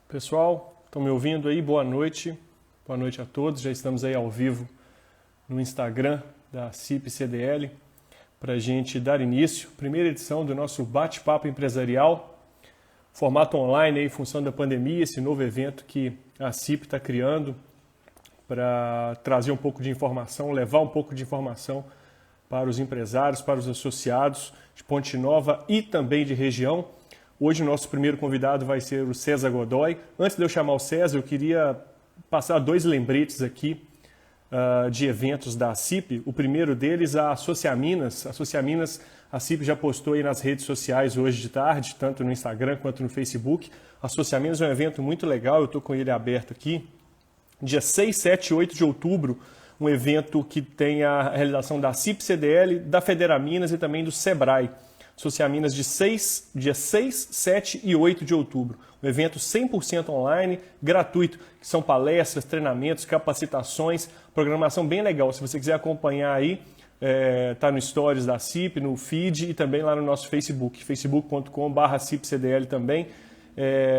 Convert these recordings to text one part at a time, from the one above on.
Pessoal, estão me ouvindo aí? Boa noite. Boa noite a todos. Já estamos aí ao vivo no Instagram da CIP CDL para a gente dar início. Primeira edição do nosso bate-papo empresarial, formato online aí, em função da pandemia, esse novo evento que a CIP está criando para trazer um pouco de informação, levar um pouco de informação para os empresários, para os associados de Ponte Nova e também de região. Hoje o nosso primeiro convidado vai ser o César Godoy. Antes de eu chamar o César, eu queria passar dois lembretes aqui de eventos da CIP. O primeiro deles, a Associaminas. A CIP já postou aí nas redes sociais hoje de tarde, tanto no Instagram quanto no Facebook. A Associaminas é um evento muito legal, eu estou com ele aberto aqui. Dia 6, 7 e 8 de outubro, um evento que tem a realização da CIP CDL, da Federaminas e também do Sebrae. Associaminas dia 6, 7 e 8 de outubro. Um evento 100% online, gratuito, que são palestras, treinamentos, capacitações, programação bem legal. Se você quiser acompanhar aí, tá no Stories da CIP, no feed e também lá no nosso Facebook, facebook.com/CIPCDL também.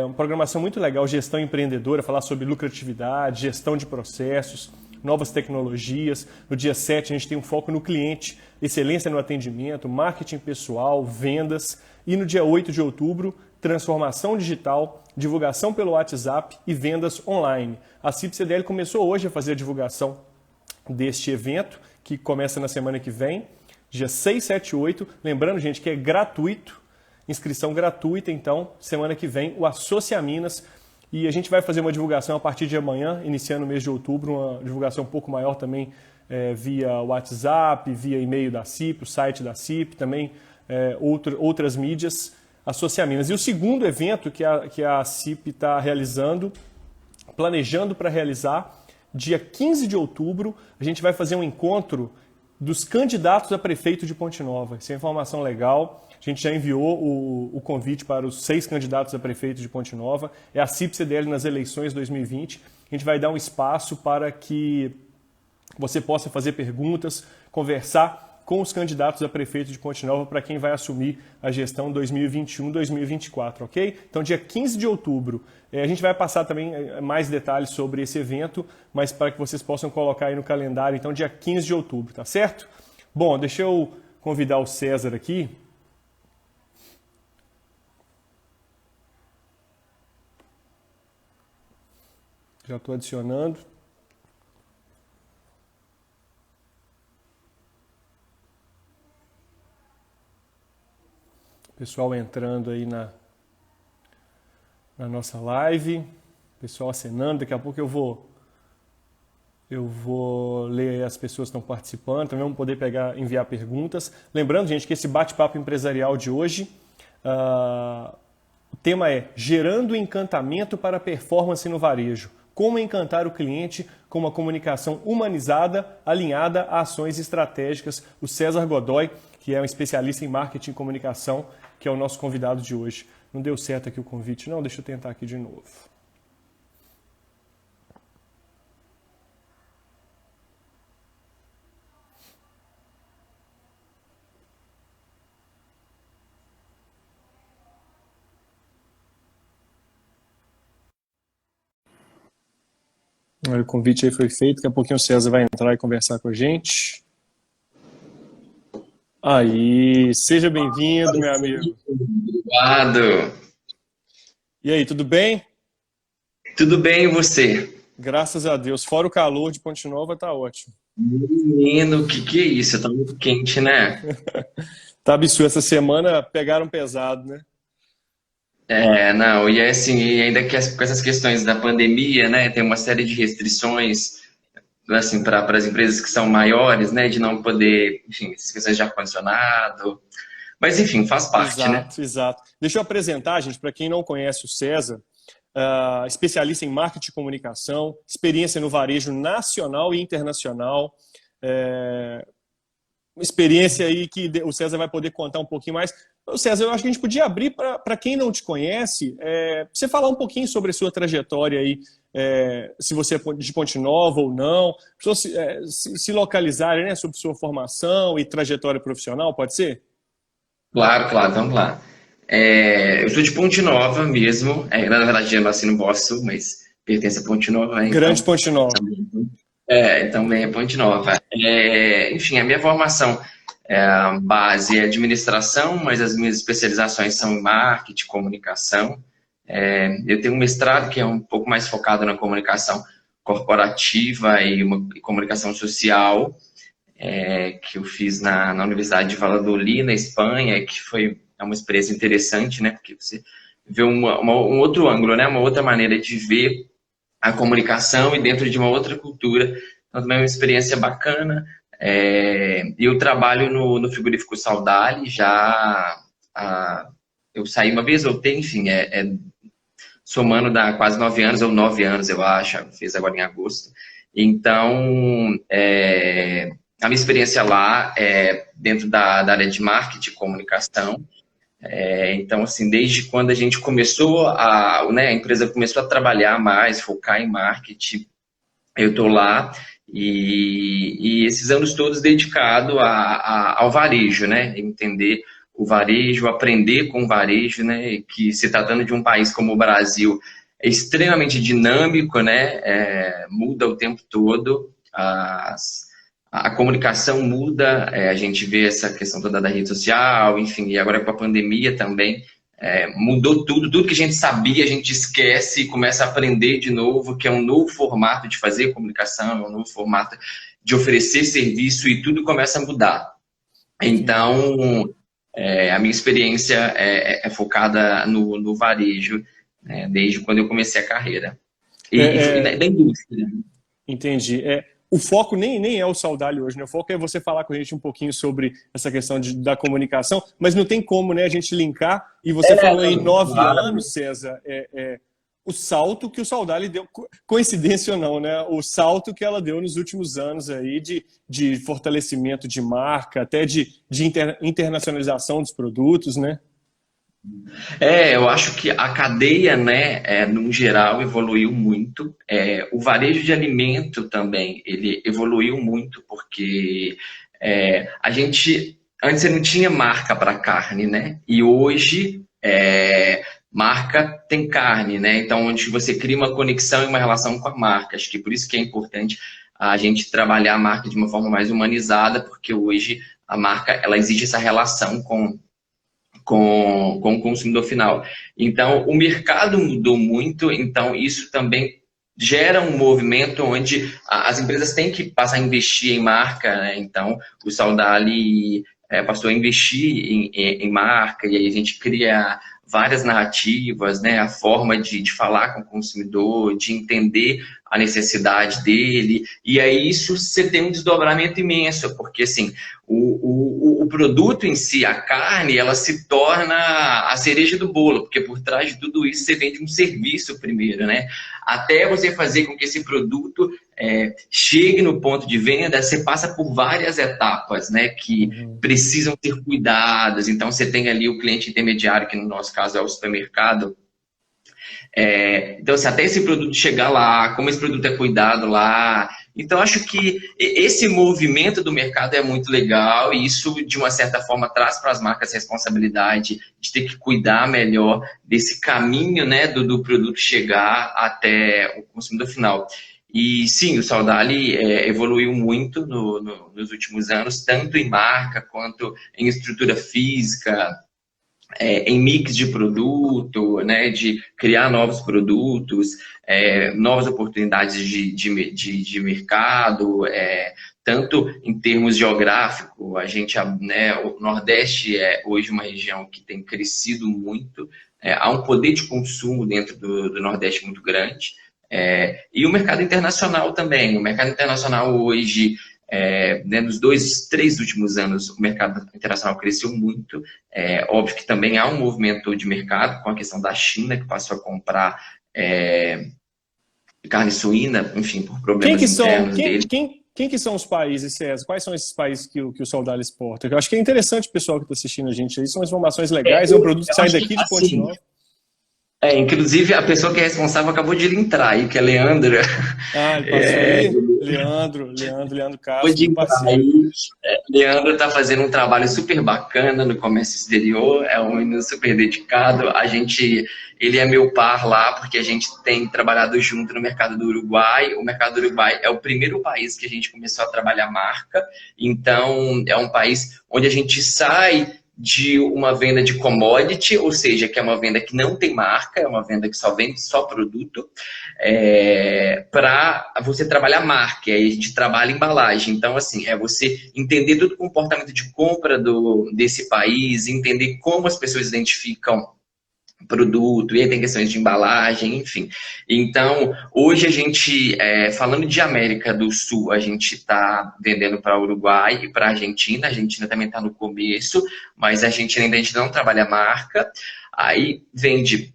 Uma programação muito legal, gestão empreendedora, falar sobre lucratividade, gestão de processos, novas tecnologias. No dia 7 a gente tem um foco no cliente, excelência no atendimento, marketing pessoal, vendas. E no dia 8 de outubro, transformação digital, divulgação pelo WhatsApp e vendas online. A CIP CDL começou hoje a fazer a divulgação deste evento, que começa na semana que vem, dia 6, 7 e 8. Lembrando, gente, que é gratuito, inscrição gratuita, então, semana que vem, o Associaminas. E a gente vai fazer uma divulgação a partir de amanhã, iniciando o mês de outubro, uma divulgação um pouco maior também via WhatsApp, via e-mail da CIP, o site da CIP, também outras mídias, Associaminas. E o segundo evento que a CIP está realizando, planejando para realizar, dia 15 de outubro, a gente vai fazer um encontro dos candidatos a prefeito de Ponte Nova. Essa é informação legal. A gente já enviou o convite para os 6 candidatos a prefeito de Ponte Nova. É a CIP CDL nas eleições 2020. A gente vai dar um espaço para que você possa fazer perguntas, conversar com os candidatos a prefeito de Ponte Nova para quem vai assumir a gestão 2021-2024, ok? Então, dia 15 de outubro, a gente vai passar também mais detalhes sobre esse evento, mas para que vocês possam colocar aí no calendário, então, dia 15 de outubro, tá certo? Bom, deixa eu convidar o César aqui. Já estou adicionando. Pessoal entrando aí na nossa live. Pessoal acenando. Daqui a pouco eu vou ler as pessoas que estão participando. Também vamos poder enviar perguntas. Lembrando, gente, que esse bate-papo empresarial de hoje, o tema é Gerando encantamento para performance no varejo. Como encantar o cliente com uma comunicação humanizada, alinhada a ações estratégicas. O César Godoy, que é um especialista em marketing e comunicação, que é o nosso convidado de hoje. Não deu certo aqui o convite, não? Deixa eu tentar aqui de novo. O convite aí foi feito, daqui a pouquinho o César vai entrar e conversar com a gente. Aí, seja bem-vindo, meu amigo. Obrigado. E aí, tudo bem? Tudo bem e você? Graças a Deus. Fora o calor de Ponte Nova, tá ótimo. Menino, que é isso? Tá muito quente, né? Tá absurdo. Essa semana pegaram pesado, né? Não, e é assim, e ainda que com essas questões da pandemia, né, tem uma série de restrições, assim, para as empresas que são maiores, né, de não poder, enfim, essas questões de ar-condicionado, mas enfim, faz parte, né? Exato, exato. Deixa eu apresentar, gente, para quem não conhece o César, especialista em marketing e comunicação, experiência no varejo nacional e internacional, experiência aí que o César vai poder contar um pouquinho mais. César, eu acho que a gente podia abrir para quem não te conhece, você falar um pouquinho sobre a sua trajetória aí, se você é de Ponte Nova ou não, pessoas se localizarem, né, sobre sua formação e trajetória profissional, pode ser? Claro, claro, vamos lá. Eu sou de Ponte Nova mesmo. Na verdade, eu nasci no Boa Sul, mas pertence a Ponte Nova, né? Grande Então, Ponte Nova. também é Ponte Nova. Enfim, a minha formação base é administração, mas as minhas especializações são em marketing, comunicação. Eu tenho um mestrado que é um pouco mais focado na comunicação corporativa e comunicação social, que eu fiz na Universidade de Valladolid, na Espanha, que é uma experiência interessante, né? Porque você vê um outro ângulo, né? Uma outra maneira de ver a comunicação e dentro de uma outra cultura. Então, também é uma experiência bacana. Eu trabalho no frigorífico Saudade, eu saí uma vez, voltei, enfim, somando dá quase 9 anos, ou 9 anos, eu acho, fiz agora em agosto. Então, a minha experiência lá é dentro da área de marketing e comunicação. Então, assim, desde quando a gente começou, a empresa começou a trabalhar mais, focar em marketing, eu estou lá e esses anos todos dedicado ao varejo, né? Entender o varejo, aprender com o varejo, né? Que se tratando de um país como o Brasil, é extremamente dinâmico, né? Muda o tempo todo, a comunicação muda, a gente vê essa questão toda da rede social, enfim, e agora com a pandemia também, mudou tudo que a gente sabia, a gente esquece e começa a aprender de novo, que é um novo formato de fazer comunicação, é um novo formato de oferecer serviço e tudo começa a mudar. Então, a minha experiência é focada no varejo, né, desde quando eu comecei a carreira. E da indústria. Entendi. O foco nem é o Saudade hoje, né? O foco é você falar com a gente um pouquinho sobre essa questão da comunicação, mas não tem como, né, a gente linkar. E você falou em 9 anos, César, o salto que o Saudade deu, coincidência ou não, né? O salto que ela deu nos últimos anos aí de fortalecimento de marca, até de internacionalização dos produtos, né? Eu acho que a cadeia, né, no geral, evoluiu muito. O varejo de alimento também, ele evoluiu muito, porque antes você não tinha marca para carne, né? E hoje, marca tem carne, né? Então, onde você cria uma conexão e uma relação com a marca. Acho que por isso que é importante a gente trabalhar a marca de uma forma mais humanizada, porque hoje a marca, ela exige essa relação com o consumidor final. Então, o mercado mudou muito, então isso também gera um movimento onde as empresas têm que passar a investir em marca, né? Então, o Saudade passou a investir em marca, e aí a gente cria várias narrativas, né? A forma de falar com o consumidor, de entender a necessidade dele, e aí isso você tem um desdobramento imenso, porque assim, o produto em si, a carne, ela se torna a cereja do bolo, porque por trás de tudo isso você vende um serviço primeiro, né? Até você fazer com que esse produto chegue no ponto de venda, você passa por várias etapas, né, que precisam ser cuidadas. Então você tem ali o cliente intermediário, que no nosso caso é o supermercado. Então, assim, até esse produto chegar lá, como esse produto é cuidado lá. Então, acho que esse movimento do mercado é muito legal, e isso, de uma certa forma, traz para as marcas a responsabilidade de ter que cuidar melhor desse caminho, né, do produto chegar até o consumidor final. E sim, o Saudade evoluiu muito nos últimos anos, tanto em marca quanto em estrutura física, em mix de produto, né, de criar novos produtos, novas oportunidades de mercado, tanto em termos geográficos. O Nordeste é hoje uma região que tem crescido muito, há um poder de consumo dentro do Nordeste muito grande, e o mercado internacional também. O mercado internacional hoje, nos 2, 3 últimos anos, o mercado internacional cresceu muito. Óbvio que também há um movimento de mercado com a questão da China, que passou a comprar carne suína, enfim, por problemas internos dele. Quem que são os países, César? Quais são esses países que o Saudade exporta? Eu acho que é interessante o pessoal que está assistindo a gente aí, são informações legais, é um produto que sai daqui de Ponte Nova. Inclusive, a pessoa que é responsável acabou de entrar aí, que é a Leandra. Ele passou aí? Leandro Vou Castro, de meu parceiro. Leandro está fazendo um trabalho super bacana no comércio exterior, é um menino super dedicado. Ele é meu par lá, porque a gente tem trabalhado junto no mercado do Uruguai. O mercado do Uruguai é o primeiro país que a gente começou a trabalhar marca, então é um país onde a gente sai de uma venda de commodity, ou seja, que é uma venda que não tem marca, é uma venda que só vende só produto, para você trabalhar marca, e aí a gente trabalha embalagem. Então, assim, é você entender todo o comportamento de compra desse país, entender como as pessoas identificam produto, e aí tem questões de embalagem, enfim. Então, hoje a gente, falando de América do Sul, a gente está vendendo para o Uruguai e para a Argentina também está no começo, mas a Argentina ainda a gente não trabalha marca, aí vende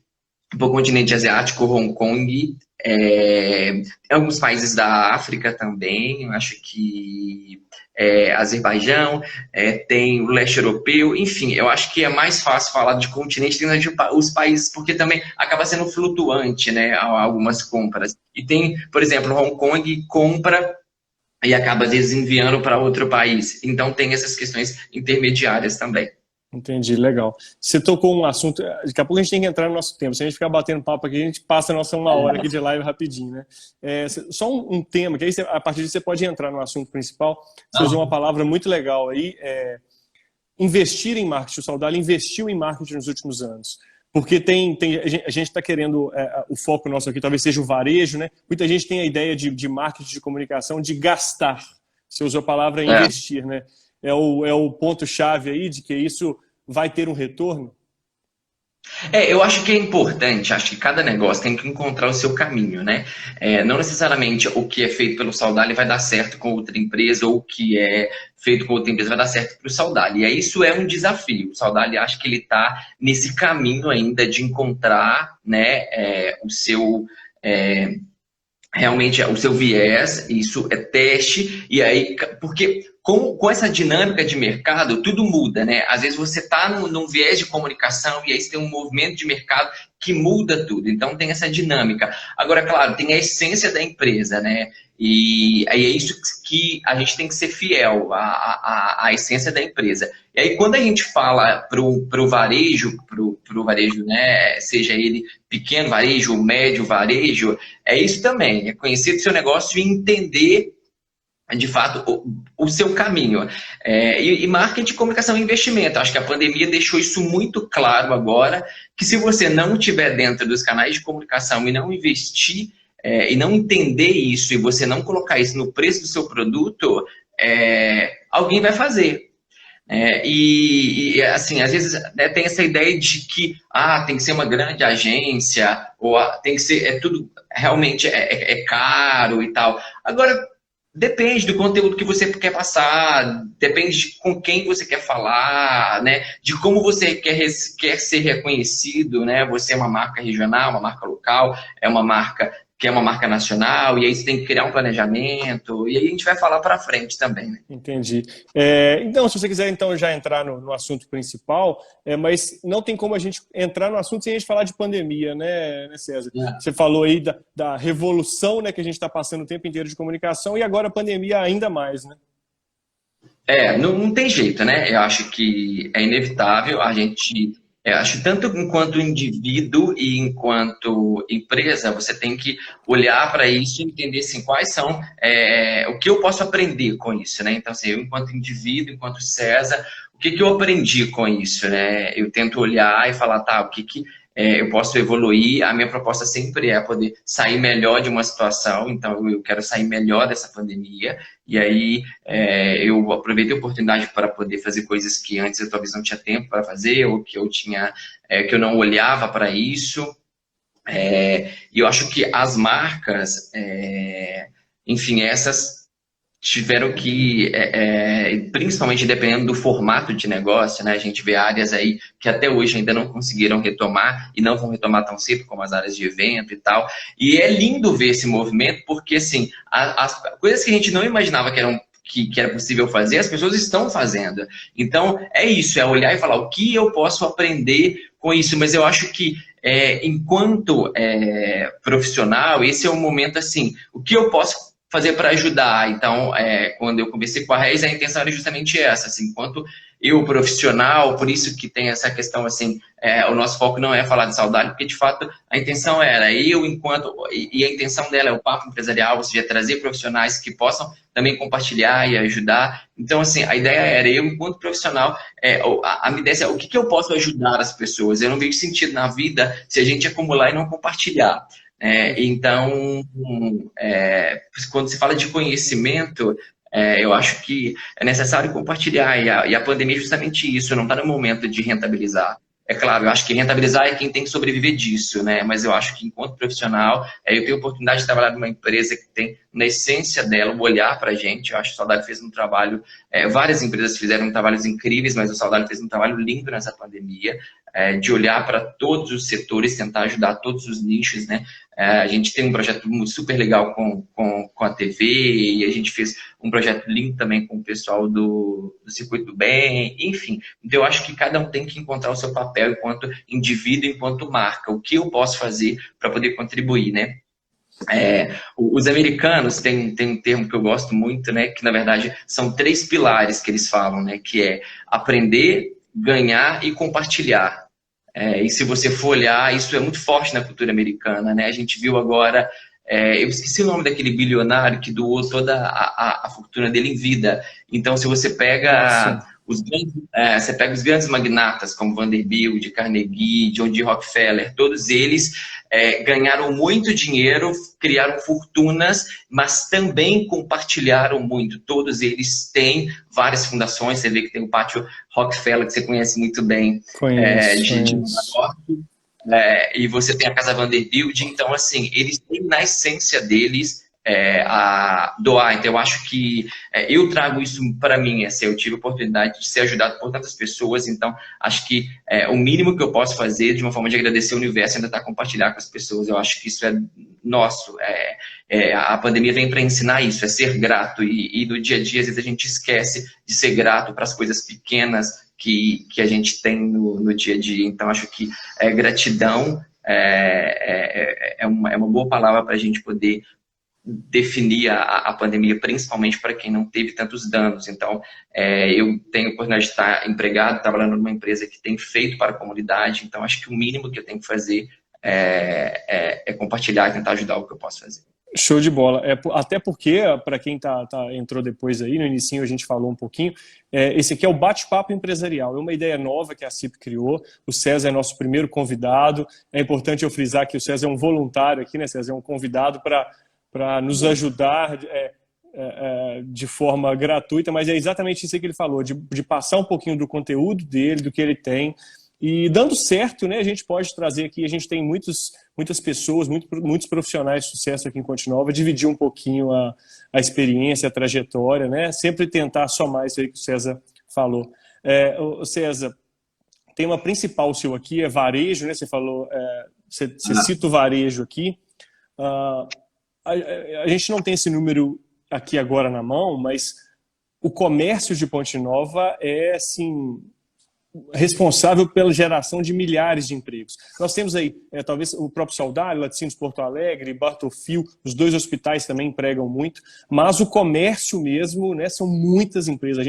para o continente asiático, Hong Kong, alguns países da África também, eu acho que Azerbaijão, tem o leste europeu, enfim, eu acho que é mais fácil falar de continente tendo os países, porque também acaba sendo flutuante, né, algumas compras. E tem, por exemplo, Hong Kong compra e acaba às vezes enviando para outro país. Então tem essas questões intermediárias também. Entendi, legal. Você tocou um assunto, daqui a pouco a gente tem que entrar no nosso tempo. Se a gente ficar batendo papo aqui, a gente passa a nossa 1 hora aqui de live rapidinho, né? Só um tema, que aí a partir disso você pode entrar no assunto principal. Você usou uma palavra muito legal aí, investir em marketing. O Saudade investiu em marketing nos últimos anos. Porque a gente está querendo, o foco nosso aqui talvez seja o varejo, né? Muita gente tem a ideia de marketing de comunicação de gastar. Você usou a palavra investir, né? É o ponto-chave aí de que isso vai ter um retorno? Eu acho que é importante, acho que cada negócio tem que encontrar o seu caminho, né? Não necessariamente o que é feito pelo Saudade vai dar certo com outra empresa, ou o que é feito com outra empresa vai dar certo para o Saudade. E isso é um desafio. O Saudade acha que ele está nesse caminho ainda de encontrar, né, o seu. Realmente o seu viés, isso é teste, e aí, porque com essa dinâmica de mercado, tudo muda, né? Às vezes você está num viés de comunicação e aí você tem um movimento de mercado que muda tudo, então tem essa dinâmica. Agora, claro, tem a essência da empresa, né? E aí é isso que a gente tem que ser fiel à essência da empresa. E aí quando a gente fala pro varejo, pro varejo, né? Seja ele pequeno varejo, médio varejo, é isso também, é conhecer o seu negócio e entender de fato o seu caminho. E marketing, comunicação e investimento. Acho que a pandemia deixou isso muito claro agora, que se você não estiver dentro dos canais de comunicação e não investir, e não entender isso, e você não colocar isso no preço do seu produto, alguém vai fazer. Assim, às vezes tem essa ideia de que tem que ser uma grande agência, ou tem que ser, tudo realmente é caro e tal. Agora, depende do conteúdo que você quer passar, depende de com quem você quer falar, né? De como você quer ser reconhecido, né? Você é uma marca regional, uma marca local, é uma marca que é uma marca nacional, e aí você tem que criar um planejamento, e aí a gente vai falar para frente também, né? Entendi. Então, se você quiser então já entrar no assunto principal, mas não tem como a gente entrar no assunto sem a gente falar de pandemia, né César? Você falou aí da revolução, né, que a gente está passando o tempo inteiro de comunicação, e agora a pandemia ainda mais, né? Não tem jeito, né? Eu acho que é inevitável a gente... acho tanto enquanto indivíduo e enquanto empresa, você tem que olhar para isso e entender assim, quais são, o que eu posso aprender com isso, né? Então, assim, eu enquanto indivíduo, enquanto César, o que eu aprendi com isso, né? Eu tento olhar e falar, o que eu posso evoluir. A minha proposta sempre é poder sair melhor de uma situação, então eu quero sair melhor dessa pandemia, e aí eu aproveitei a oportunidade para poder fazer coisas que antes eu talvez não tinha tempo para fazer, ou que eu tinha, que eu não olhava para isso, e eu acho que as marcas, enfim, essas tiveram que, principalmente dependendo do formato de negócio, né? A gente vê áreas aí que até hoje ainda não conseguiram retomar e não vão retomar tão cedo, como as áreas de evento e tal. E é lindo ver esse movimento, porque assim, as coisas que a gente não imaginava que era possível fazer, as pessoas estão fazendo. Então, é isso, é olhar e falar o que eu posso aprender com isso. Mas eu acho que, enquanto profissional, esse é o momento assim, o que eu posso fazer para ajudar. Então, quando eu conversei com a Reis, a intenção era justamente essa, assim, enquanto eu profissional, por isso que tem essa questão, assim, o nosso foco não é falar de saudade, porque de fato a intenção era eu enquanto, e a intenção dela é o papo empresarial, ou seja, trazer profissionais que possam também compartilhar e ajudar. Então, assim, a ideia era eu enquanto profissional, a minha ideia é o que eu posso ajudar as pessoas. Eu não vejo sentido na vida se a gente acumular e não compartilhar. Então, quando se fala de conhecimento, eu acho que é necessário compartilhar, e a pandemia é justamente isso, não está no momento de rentabilizar. É claro, eu acho que rentabilizar é quem tem que sobreviver disso, né? Mas eu acho que, enquanto profissional, eu tenho a oportunidade de trabalhar numa empresa que tem, na essência dela, o olhar para a gente. Eu acho que o Saudade fez um trabalho, várias empresas fizeram trabalhos incríveis, mas o Saudade fez um trabalho lindo nessa pandemia, de olhar para todos os setores, tentar ajudar todos os nichos, né? A gente tem um projeto super legal com a TV, e a gente fez um projeto lindo também com o pessoal do Circuito do Bem, enfim. Então, eu acho que cada um tem que encontrar o seu papel enquanto indivíduo, enquanto marca. O que eu posso fazer para poder contribuir, né? Os americanos têm um termo que eu gosto muito, né? Que, na verdade, são 3 pilares que eles falam, né? Que é aprender, ganhar e compartilhar. E se você for olhar, isso é muito forte na cultura americana, né? A gente viu agora, eu esqueci o nome daquele bilionário que doou toda a fortuna dele em vida. Então, se você pega os grandes magnatas, como Vanderbilt, Carnegie, John D. Rockefeller, todos eles ganharam muito dinheiro, criaram fortunas, mas também compartilharam muito. Todos eles têm várias fundações. Você vê que tem o Pátio Rockefeller, que você conhece muito bem, de Nova York. E você tem a Casa Vanderbilt. Então, assim, eles têm na essência deles a doar. Então, eu acho que eu trago isso para mim. Eu tive a oportunidade de ser ajudado por tantas pessoas. Então, acho que o mínimo que eu posso fazer, de uma forma de agradecer o universo, ainda está compartilhar com as pessoas. Eu acho que isso é nosso. A pandemia vem para ensinar isso, ser grato. E no dia a dia, às vezes, a gente esquece de ser grato para as coisas pequenas que a gente tem no dia a dia. Então, acho que gratidão é uma boa palavra para a gente poder definir a pandemia, principalmente para quem não teve tantos danos. Então, eu tenho a oportunidade de estar empregado, trabalhando numa empresa que tem feito para a comunidade. Então, acho que o mínimo que eu tenho que fazer é compartilhar e tentar ajudar o que eu posso fazer. Show de bola. Até porque, para quem entrou depois aí, no inicinho a gente falou um pouquinho, esse aqui é o bate-papo empresarial. É uma ideia nova que a CIP criou. O César é nosso primeiro convidado. É importante eu frisar que o César é um voluntário aqui, né, César? É um convidado para nos ajudar de forma gratuita, mas é exatamente isso que ele falou, de passar um pouquinho do conteúdo dele, do que ele tem. E dando certo, né, a gente pode trazer aqui, a gente tem muitas pessoas, muitos profissionais de sucesso aqui em Ponte Nova, dividir um pouquinho a experiência, a trajetória, né, sempre tentar somar isso aí que o César falou. O César, tema principal seu aqui é varejo, né, você falou, você cita o varejo aqui. A gente não tem esse número aqui agora na mão, mas o comércio de Ponte Nova é, assim, responsável pela geração de milhares de empregos. Nós temos aí, talvez, o próprio Saudade, Laticínios Porto Alegre, Bartolfio, os 2 hospitais também empregam muito, mas o comércio mesmo, né, são muitas empresas.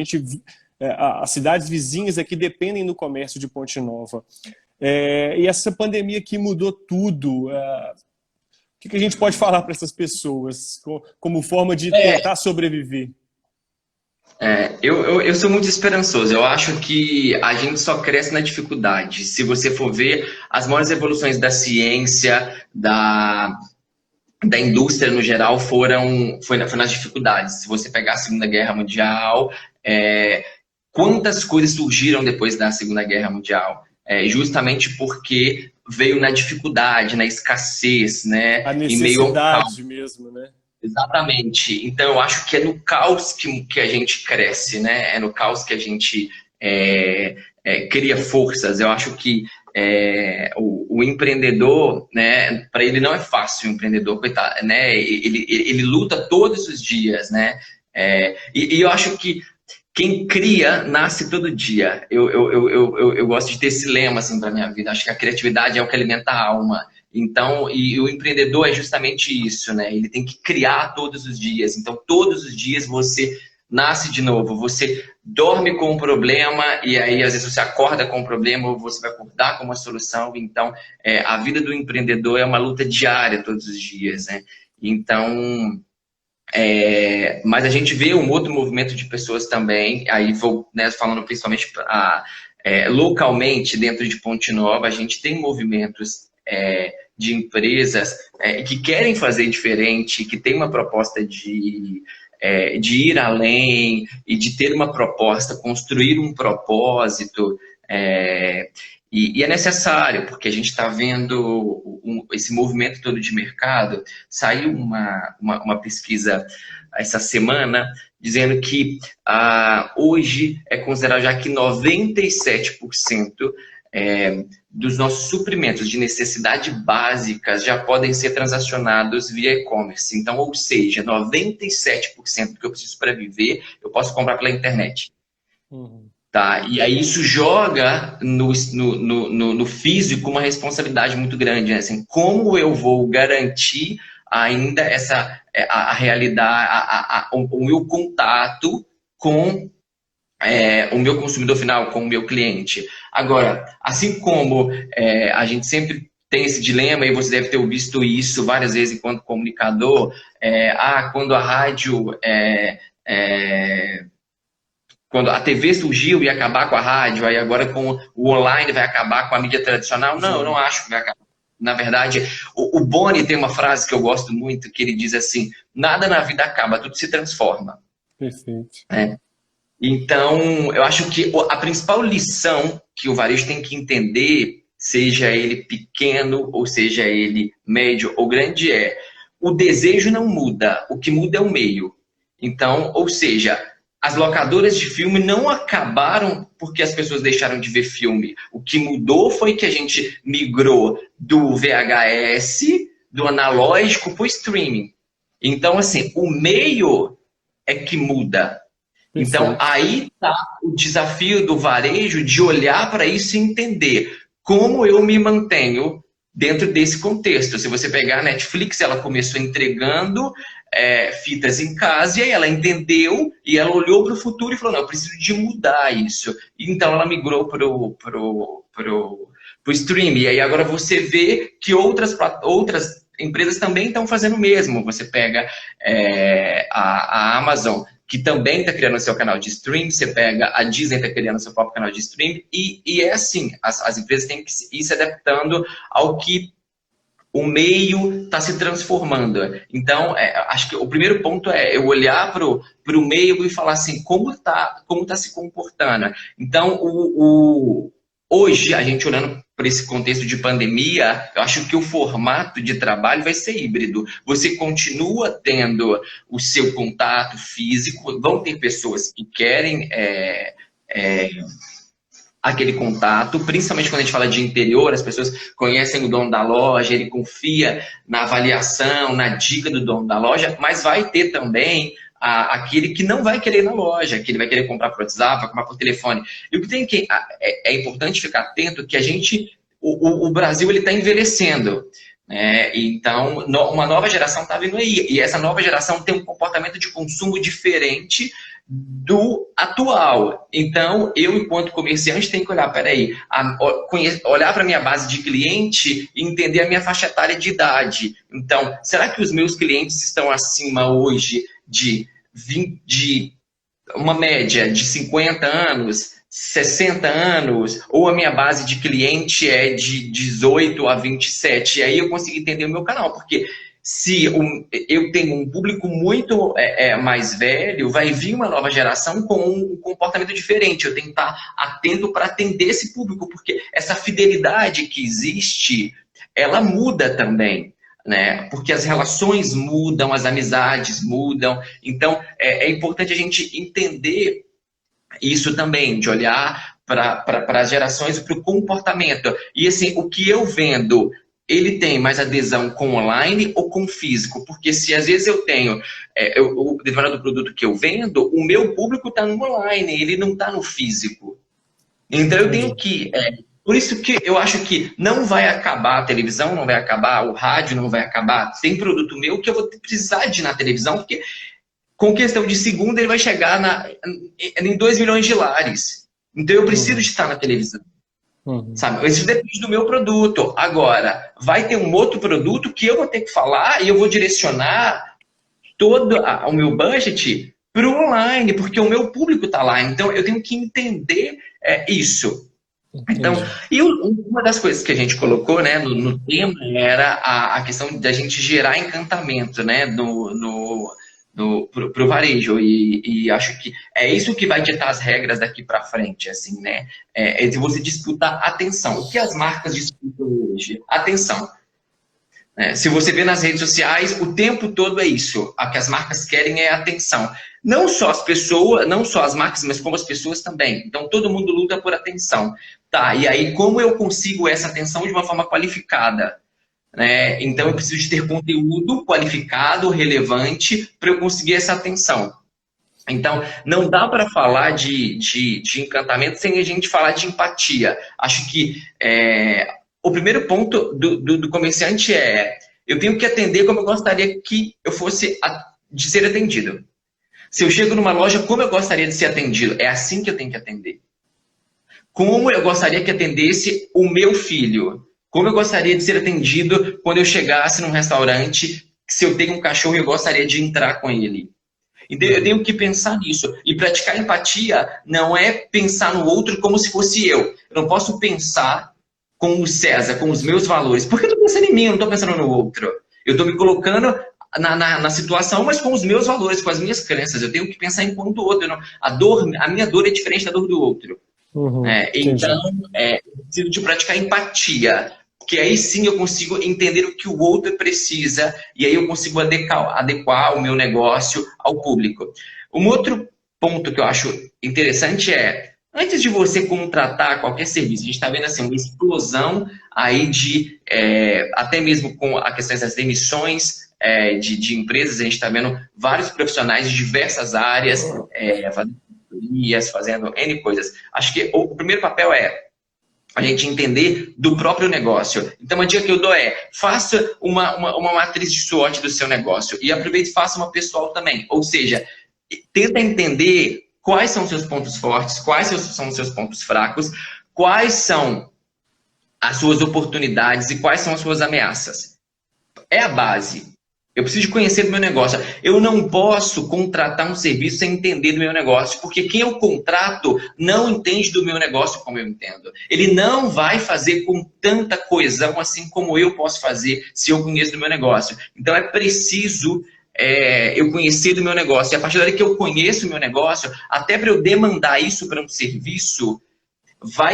As cidades vizinhas aqui dependem do comércio de Ponte Nova. E essa pandemia aqui mudou tudo. O que a gente pode falar para essas pessoas como forma de tentar sobreviver? Eu sou muito esperançoso. Eu acho que a gente só cresce na dificuldade. Se você for ver, as maiores evoluções da ciência, da indústria no geral, foi nas dificuldades. Se você pegar a Segunda Guerra Mundial, quantas coisas surgiram depois da Segunda Guerra Mundial? Justamente porque veio na dificuldade, na escassez, né? A necessidade mesmo, né? Exatamente. Então, eu acho que é no caos que a gente cresce, né? É no caos que a gente cria forças. Eu acho que o empreendedor, né? Para ele não é fácil, o empreendedor, coitado, né? Ele luta todos os dias, né? E eu acho que quem cria nasce todo dia. Eu gosto de ter esse lema assim para minha vida. Acho que a criatividade é o que alimenta a alma. Então, e o empreendedor é justamente isso, né? Ele tem que criar todos os dias. Então, todos os dias você nasce de novo, você dorme com um problema e aí às vezes você acorda com um problema ou você vai acordar com uma solução. Então, a vida do empreendedor é uma luta diária todos os dias, né? Então, mas a gente vê um outro movimento de pessoas também, aí vou, né, falando principalmente localmente dentro de Ponte Nova, a gente tem movimentos de empresas que querem fazer diferente, que tem uma proposta de ir além e de ter uma proposta, construir um propósito. E é necessário, porque a gente está vendo esse movimento todo de mercado. Saiu uma pesquisa essa semana dizendo que hoje é considerado já que 97% dos nossos suprimentos de necessidade básicas já podem ser transacionados via e-commerce. Então, ou seja, 97% do que eu preciso para viver, eu posso comprar pela internet. Uhum. Tá? E aí isso joga no físico uma responsabilidade muito grande, né? Assim, como eu vou garantir ainda a realidade, o meu contato com o meu consumidor final, com o meu cliente. Agora, assim como a gente sempre tem esse dilema, e você deve ter visto isso várias vezes enquanto comunicador, quando a rádio... quando a TV surgiu e ia acabar com a rádio, aí agora com o online vai acabar com a mídia tradicional. Não, eu não acho que vai acabar. Na verdade, o Boni tem uma frase que eu gosto muito, que ele diz assim, nada na vida acaba, tudo se transforma. Perfeito. Então, eu acho que a principal lição que o varejo tem que entender, seja ele pequeno, ou seja ele médio ou grande, o desejo não muda, o que muda é o meio. Então, ou seja, as locadoras de filme não acabaram porque as pessoas deixaram de ver filme. O que mudou foi que a gente migrou do VHS, do analógico, para o streaming. Então, assim, o meio é que muda. Então, aí está o desafio do varejo de olhar para isso e entender como eu me mantenho dentro desse contexto. Se você pegar a Netflix, ela começou entregando fitas em casa, e aí ela entendeu e ela olhou para o futuro e falou, não, eu preciso de mudar isso. Então ela migrou pro streaming. E aí agora você vê que outras empresas também estão fazendo o mesmo. Você pega a Amazon, que também está criando seu canal de stream, você pega a Disney, está criando seu próprio canal de stream, e é assim, as empresas têm que ir se adaptando ao que o meio está se transformando. Então, acho que o primeiro ponto é eu olhar para o meio e falar assim, como tá se comportando. Então, hoje, a gente olhando para esse contexto de pandemia, eu acho que o formato de trabalho vai ser híbrido. Você continua tendo o seu contato físico, vão ter pessoas que querem aquele contato, principalmente quando a gente fala de interior, as pessoas conhecem o dono da loja, ele confia na avaliação, na dica do dono da loja, mas vai ter também aquele que não vai querer ir na loja, que ele vai querer comprar por WhatsApp, vai comprar por telefone. E o que é importante ficar atento que o Brasil ele está envelhecendo. Então, uma nova geração está vindo aí, e essa nova geração tem um comportamento de consumo diferente do atual. Então, eu, enquanto comerciante, tenho que olhar, peraí, olhar para a minha base de cliente e entender a minha faixa etária de idade. Então, será que os meus clientes estão acima hoje de uma média de 50 anos, 60 anos, ou a minha base de cliente é de 18 a 27? E aí eu consigo entender o meu canal, porque se eu tenho um público muito mais velho, vai vir uma nova geração com um comportamento diferente. Eu tenho que estar atento para atender esse público, porque essa fidelidade que existe, ela muda também, né? Porque as relações mudam, as amizades mudam. Então, é importante a gente entender isso também, de olhar para as gerações e para o comportamento. E assim, o que eu vendo, ele tem mais adesão com online ou com físico? Porque se às vezes eu tenho, o determinado produto que eu vendo, o meu público está no online, ele não está no físico. Então eu tenho que Por isso que eu acho que não vai acabar a televisão, não vai acabar o rádio, não vai acabar. Tem produto meu que eu vou precisar de ir na televisão, porque com questão de segundo ele vai chegar em 2 milhões de lares. Então eu preciso de estar na televisão. Sabe? Isso depende do meu produto. Agora, vai ter um outro produto que eu vou ter que falar e eu vou direcionar todo o meu budget para o online, porque o meu público está lá. Então eu tenho que entender isso. Então, e uma das coisas que a gente colocou, né, no tema era a questão da gente gerar encantamento, né, pro varejo, e acho que é isso que vai ditar as regras daqui para frente, assim, né, de você disputar atenção. O que as marcas disputam hoje? Atenção. Se você vê nas redes sociais, o tempo todo é isso. O que as marcas querem é atenção. Não só as pessoas, não só as marcas, mas como as pessoas também. Então, todo mundo luta por atenção. Tá, e aí como eu consigo essa atenção de uma forma qualificada? Né? Então, eu preciso de ter conteúdo qualificado, relevante, para eu conseguir essa atenção. Então, não dá para falar de encantamento sem a gente falar de empatia. Acho que o primeiro ponto do comerciante eu tenho que atender como eu gostaria que eu fosse de ser atendido. Se eu chego numa loja, como eu gostaria de ser atendido? É assim que eu tenho que atender. Como eu gostaria que atendesse o meu filho? Como eu gostaria de ser atendido quando eu chegasse num restaurante? Se eu tenho um cachorro, eu gostaria de entrar com ele. Então, eu tenho que pensar nisso. E praticar empatia não é pensar no outro como se fosse eu. Eu não posso pensar com o César, com os meus valores. Porque eu estou pensando em mim, eu não estou pensando no outro. Eu estou me colocando na situação, mas com os meus valores, com as minhas crenças. Eu tenho que pensar enquanto o outro. A minha dor é diferente da dor do outro. Então, eu preciso de praticar empatia. Porque aí sim eu consigo entender o que o outro precisa e aí eu consigo adequar o meu negócio ao público. Um outro ponto que eu acho interessante antes de você contratar qualquer serviço, a gente está vendo assim, uma explosão aí até mesmo com a questão das demissões de empresas, a gente está vendo vários profissionais de diversas áreas fazendo N coisas. Acho que o primeiro papel a gente entender do próprio negócio. Então, a dica que eu dou faça uma matriz de SWOT do seu negócio e aproveite e faça uma pessoal também. Ou seja, tenta entender quais são os seus pontos fortes, quais são os seus pontos fracos, quais são as suas oportunidades e quais são as suas ameaças. É a base. Eu preciso conhecer do meu negócio. Eu não posso contratar um serviço sem entender do meu negócio, porque quem eu contrato não entende do meu negócio como eu entendo. Ele não vai fazer com tanta coesão assim como eu posso fazer se eu conheço do meu negócio. Então é preciso eu conhecer do meu negócio. E a partir da hora que eu conheço o meu negócio, até para eu demandar isso para um serviço,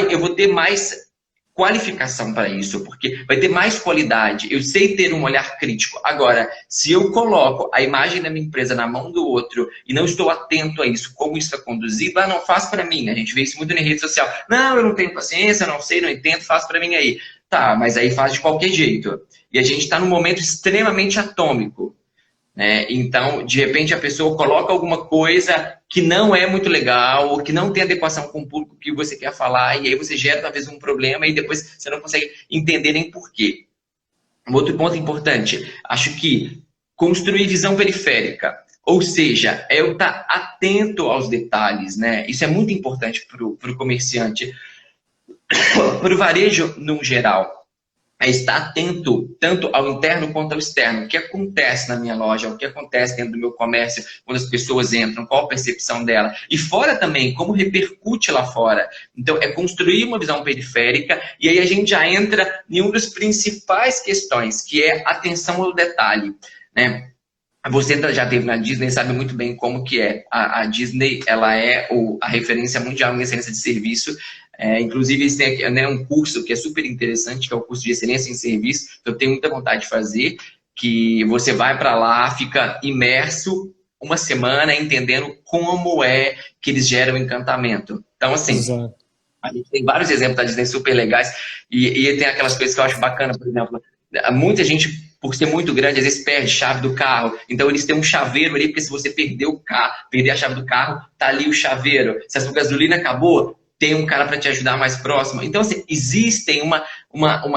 eu vou ter mais qualificação para isso, porque vai ter mais qualidade. Eu sei ter um olhar crítico. Agora, se eu coloco a imagem da minha empresa na mão do outro e não estou atento a isso, como isso é conduzido, não faz para mim. A gente vê isso muito na rede social. Não, eu não tenho paciência, não sei, não entendo, faz para mim aí. Tá, mas aí faz de qualquer jeito. E a gente está num momento extremamente atômico. Então, de repente, a pessoa coloca alguma coisa que não é muito legal, ou que não tem adequação com o público que você quer falar, e aí você gera talvez um problema e depois você não consegue entender nem porquê. Um outro ponto importante, acho que construir visão periférica, ou seja, eu estar atento aos detalhes, né? Isso é muito importante para o comerciante, para o varejo no geral. Estar atento tanto ao interno quanto ao externo. O que acontece na minha loja, o que acontece dentro do meu comércio, quando as pessoas entram, qual a percepção dela. E fora também, como repercute lá fora. Então, é construir uma visão periférica e aí a gente já entra em uma das principais questões, que é atenção ao detalhe. Né? Você já esteve na Disney, sabe muito bem como que é. A Disney, ela é a referência mundial em excelência de serviço. Inclusive, eles têm um curso que é super interessante, que é o curso de excelência em serviço, que eu tenho muita vontade de fazer, que você vai para lá, fica imerso uma semana entendendo como é que eles geram encantamento. Então, assim, a gente tem vários exemplos da Disney super legais, e tem aquelas coisas que eu acho bacana, por exemplo, muita gente, por ser muito grande, às vezes perde chave do carro. Então, eles têm um chaveiro ali, porque se você perder a chave do carro, tá ali o chaveiro. Se a sua gasolina acabou, tem um cara para te ajudar mais próximo. Então, assim, existem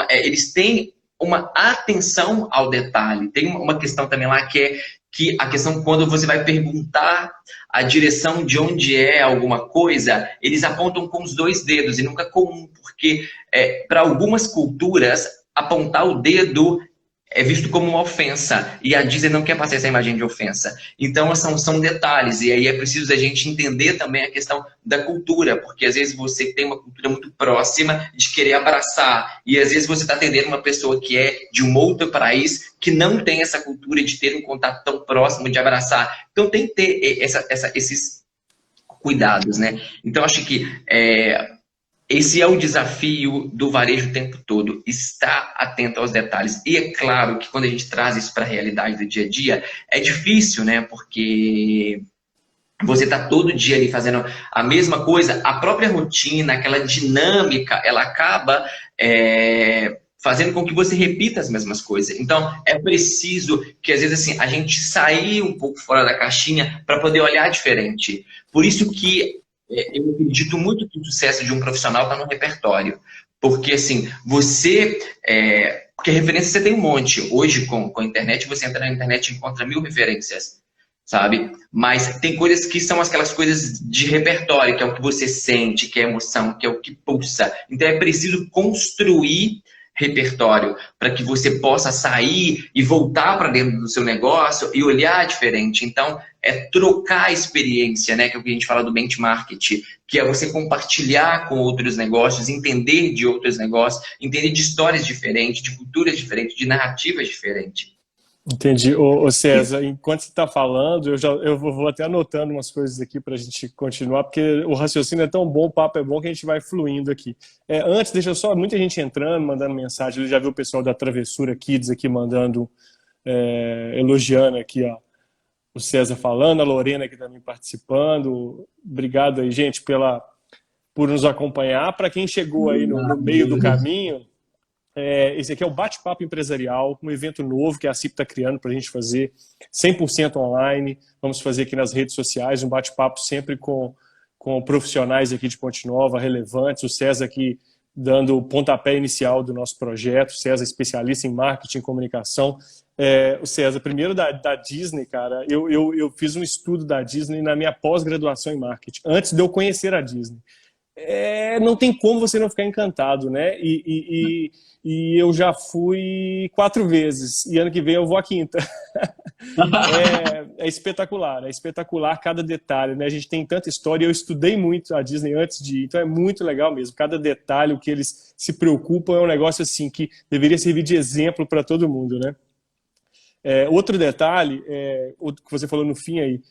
eles têm uma atenção ao detalhe. Tem uma questão também lá que é que a questão quando você vai perguntar a direção de onde é alguma coisa, eles apontam com os 2 dedos e nunca com um, porque para algumas culturas apontar o dedo é visto como uma ofensa, e a Disney não quer passar essa imagem de ofensa. Então, são detalhes, e aí é preciso a gente entender também a questão da cultura, porque às vezes você tem uma cultura muito próxima de querer abraçar, e às vezes você está atendendo uma pessoa que é de um outro país, que não tem essa cultura de ter um contato tão próximo, de abraçar. Então, tem que ter esses cuidados, né? Então, acho que esse é o desafio do varejo o tempo todo, estar atento aos detalhes. E é claro que quando a gente traz isso para a realidade do dia a dia, é difícil, né? Porque você está todo dia ali fazendo a mesma coisa, a própria rotina, aquela dinâmica, ela acaba fazendo com que você repita as mesmas coisas. Então, é preciso que, às vezes, assim, a gente sair um pouco fora da caixinha para poder olhar diferente. Por isso que eu acredito muito que o sucesso de um profissional está no repertório. Porque, assim, porque referência você tem um monte. Hoje, com a internet, você entra na internet e encontra 1000 referências, sabe? Mas tem coisas que são aquelas coisas de repertório, que é o que você sente, que é emoção, que é o que pulsa. Então, é preciso construir repertório para que você possa sair e voltar para dentro do seu negócio e olhar diferente. Então, é trocar a experiência, né? Que é o que a gente fala do benchmarking, que é você compartilhar com outros negócios, entender de outros negócios, entender de histórias diferentes, de culturas diferentes, de narrativas diferentes. Entendi. Ô César, enquanto você está falando, eu vou até anotando umas coisas aqui para a gente continuar, porque o raciocínio é tão bom, o papo é bom que a gente vai fluindo aqui. Antes, deixa eu só, muita gente entrando, mandando mensagem, eu já vi o pessoal da Travessura Kids aqui mandando, elogiando aqui, ó, o César falando, a Lorena aqui também participando. Obrigado aí, gente, por nos acompanhar. Para quem chegou aí no meio do caminho, esse aqui é o Bate-Papo Empresarial, um evento novo que a CIP está criando para a gente fazer 100% online. Vamos fazer aqui nas redes sociais um bate-papo sempre com profissionais aqui de Ponte Nova, relevantes. O César aqui dando o pontapé inicial do nosso projeto. O César, especialista em marketing e comunicação. O César, primeiro da Disney, cara, eu fiz um estudo da Disney na minha pós-graduação em marketing, antes de eu conhecer a Disney. Não tem como você não ficar encantado, né? E eu já fui 4 vezes, e ano que vem eu vou a 5ª. É espetacular cada detalhe, né? A gente tem tanta história, eu estudei muito a Disney antes de ir, então é muito legal mesmo. Cada detalhe, o que eles se preocupam, é um negócio assim que deveria servir de exemplo para todo mundo, né? Outro detalhe, o que você falou no fim aí,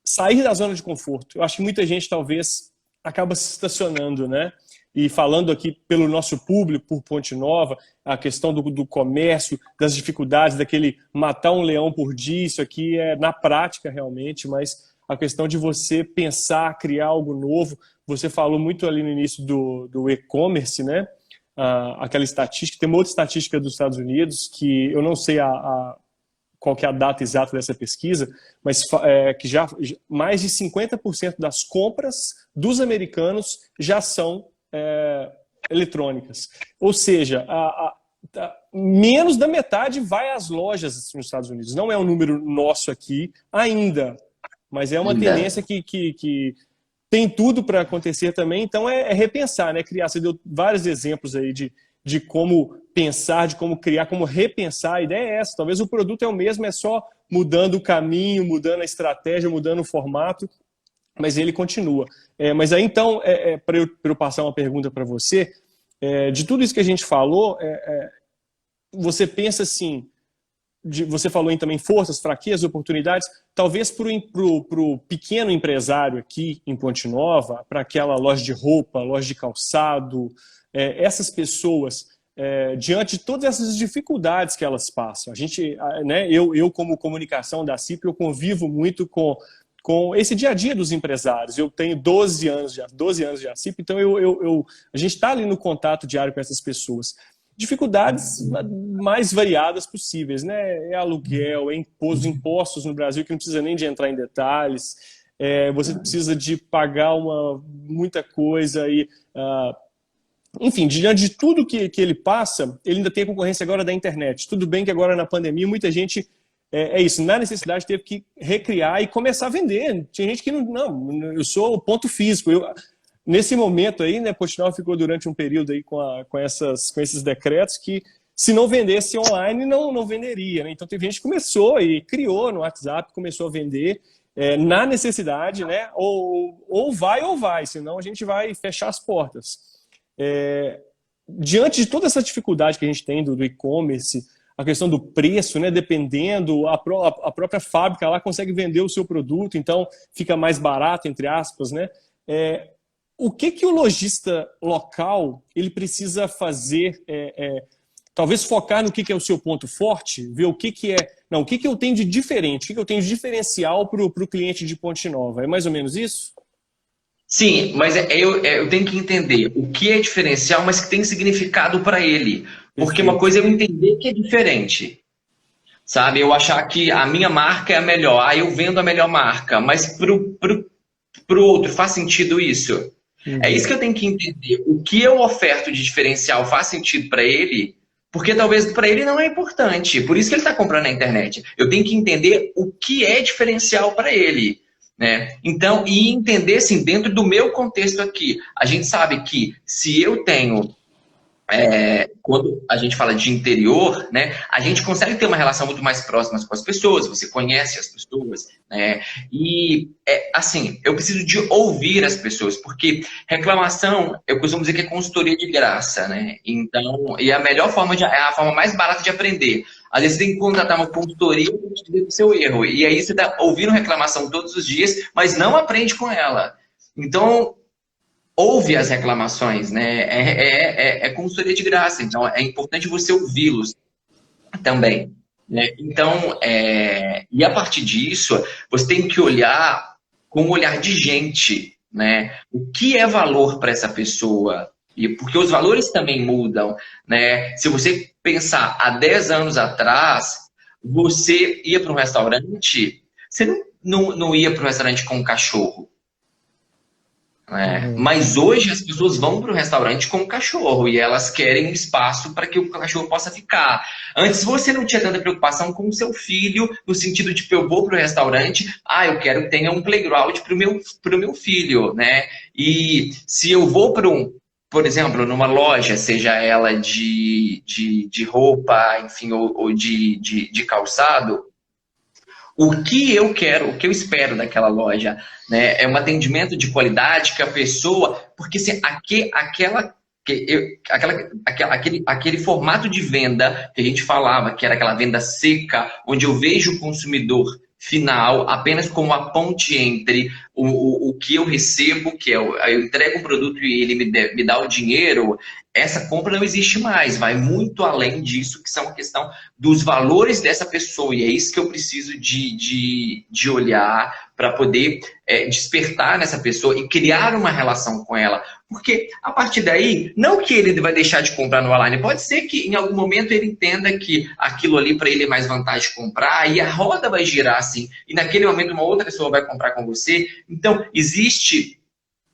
sair da zona de conforto. Eu acho que muita gente talvez acaba se estacionando, né? E falando aqui pelo nosso público, por Ponte Nova, a questão do comércio, das dificuldades, daquele matar um leão por dia, isso aqui é na prática realmente, mas a questão de você pensar, criar algo novo. Você falou muito ali no início do e-commerce, né? Aquela estatística, tem uma outra estatística dos Estados Unidos, que eu não sei qual que é a data exata dessa pesquisa, mas que já mais de 50% das compras dos americanos já são eletrônicas. Ou seja, menos da metade vai às lojas nos Estados Unidos. Não é um número nosso aqui ainda, mas é uma tendência que tem tudo para acontecer também. Então é repensar, né? Criar. Você deu vários exemplos aí de como pensar, de como criar, como repensar. A ideia é essa. Talvez o produto é o mesmo, é só mudando o caminho, mudando a estratégia, mudando o formato, mas ele continua. Mas aí, então, para eu passar uma pergunta para você, de tudo isso que a gente falou, você pensa assim, você falou em também forças, fraquezas, oportunidades, talvez para o pequeno empresário aqui em Ponte Nova, para aquela loja de roupa, loja de calçado, essas pessoas, diante de todas essas dificuldades que elas passam, a gente, né, eu como comunicação da CIP, eu convivo muito com esse dia a dia dos empresários. Eu tenho 12 anos de CIP, então a gente está ali no contato diário com essas pessoas. Dificuldades mais variadas possíveis, né? É aluguel, impostos no Brasil, que não precisa nem de entrar em detalhes, você precisa de pagar muita coisa e... enfim, diante de tudo que ele passa, ele ainda tem a concorrência agora da internet. Tudo bem que agora na pandemia muita gente, isso, na necessidade teve que recriar e começar a vender. Tinha gente que não, eu sou o ponto físico. Nesse momento aí, né, Portinol ficou durante um período aí com esses decretos que se não vendesse online, não venderia, né? Então teve gente que começou e criou no WhatsApp, começou a vender na necessidade, né? Ou vai, senão a gente vai fechar as portas. Diante de toda essa dificuldade que a gente tem do e-commerce, a questão do preço, né, dependendo, a própria fábrica lá consegue vender o seu produto, então fica mais barato, entre aspas, né? O que o lojista local ele precisa fazer, talvez focar no que é o seu ponto forte, ver o que eu tenho de diferente, o que eu tenho de diferencial para o cliente de Ponte Nova, é mais ou menos isso? Sim, mas eu tenho que entender o que é diferencial, mas que tem significado para ele. Porque uma coisa é eu entender que é diferente. Sabe? Eu achar que a minha marca é a melhor, eu vendo a melhor marca, mas pro outro faz sentido isso? É isso que eu tenho que entender. O que eu oferto de diferencial faz sentido para ele? Porque talvez para ele não é importante. Por isso que ele está comprando na internet. Eu tenho que entender o que é diferencial para ele. Né? Então, e entender, assim, dentro do meu contexto aqui, a gente sabe que se eu tenho, quando a gente fala de interior, né, a gente consegue ter uma relação muito mais próxima com as pessoas, você conhece as pessoas, né? E, assim, eu preciso de ouvir as pessoas, porque reclamação, eu costumo dizer que é consultoria de graça, né? Então, e a melhor forma, é a forma mais barata de aprender. Às vezes você tem que contratar uma consultoria para te dizer o seu erro. E aí você está ouvindo reclamação todos os dias, mas não aprende com ela. Então, ouve as reclamações, né? É consultoria de graça. Então, é importante você ouvi-los também. Né? Então, e a partir disso, você tem que olhar com um olhar de gente, né? O que é valor para essa pessoa? E porque os valores também mudam, né? Se você pensar há 10 anos atrás, você ia para um restaurante, você não ia para um restaurante com um cachorro. Né? Mas hoje as pessoas vão para o restaurante com um cachorro e elas querem um espaço para que o cachorro possa ficar. Antes você não tinha tanta preocupação com o seu filho, no sentido de que eu vou para o restaurante, eu quero que tenha um playground para o meu filho. Né? E se eu vou por exemplo, numa loja, seja ela de roupa, enfim, ou de calçado, o que eu quero, o que eu espero daquela loja, né? É um atendimento de qualidade que a pessoa... Porque assim, aquele formato de venda que a gente falava, que era aquela venda seca, onde eu vejo o consumidor final apenas como a ponte entre o que eu recebo, que eu entrego o produto e ele me dá o dinheiro, essa compra não existe mais, vai muito além disso, que são a questão dos valores dessa pessoa, e é isso que eu preciso de olhar para poder despertar nessa pessoa e criar uma relação com ela. Porque a partir daí, não que ele vai deixar de comprar no online, pode ser que em algum momento ele entenda que aquilo ali para ele é mais vantagem de comprar e a roda vai girar assim, e naquele momento uma outra pessoa vai comprar com você. Então, existe...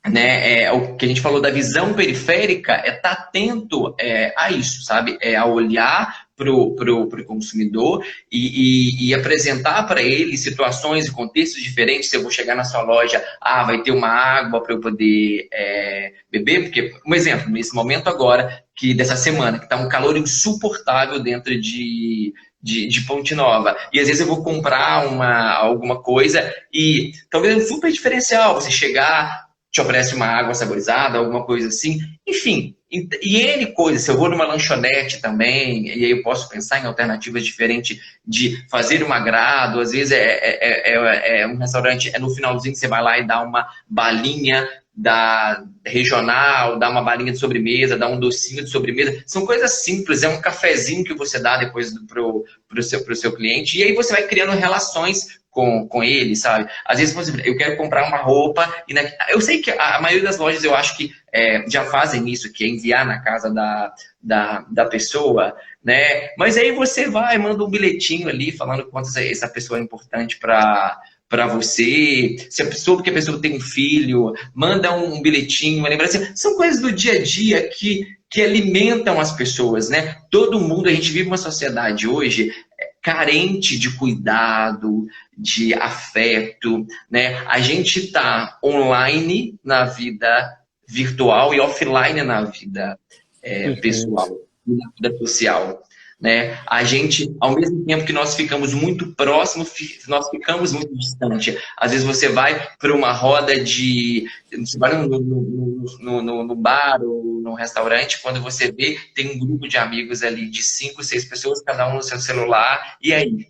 Né, o que a gente falou da visão periférica é estar atento a isso, sabe? A olhar para o consumidor e apresentar para ele situações e contextos diferentes. Se eu vou chegar na sua loja, vai ter uma água para eu poder beber, porque, um exemplo, nesse momento agora, dessa semana, que está um calor insuportável dentro de Ponte Nova. E às vezes eu vou comprar alguma coisa e talvez é um super diferencial você chegar, te oferece uma água saborizada, alguma coisa assim. Enfim, e N coisas. Se eu vou numa lanchonete também, e aí eu posso pensar em alternativas diferentes de fazer um agrado. Às vezes um restaurante, no finalzinho você vai lá e dá uma balinha regional, dá uma balinha de sobremesa, dá um docinho de sobremesa. São coisas simples, é um cafezinho que você dá depois pro seu cliente, e aí você vai criando relações com ele, sabe? Às vezes eu quero comprar uma roupa, eu sei que a maioria das lojas eu acho que já fazem isso, que é enviar na casa da pessoa, né? Mas aí você vai, manda um bilhetinho ali falando quanto essa pessoa é importante para para você, se a pessoa, porque a pessoa tem um filho, manda um bilhetinho, uma lembrança. São coisas do dia a dia que alimentam as pessoas, né? Todo mundo, a gente vive uma sociedade hoje carente de cuidado, de afeto, né? A gente está online na vida virtual e offline na vida pessoal, na vida social. Né? A gente, ao mesmo tempo que nós ficamos muito próximos, nós ficamos muito distantes. Às vezes você vai para uma roda de... Você vai no bar ou no restaurante, quando você vê, tem um grupo de amigos ali de 5, 6 pessoas, cada um no seu celular, e aí?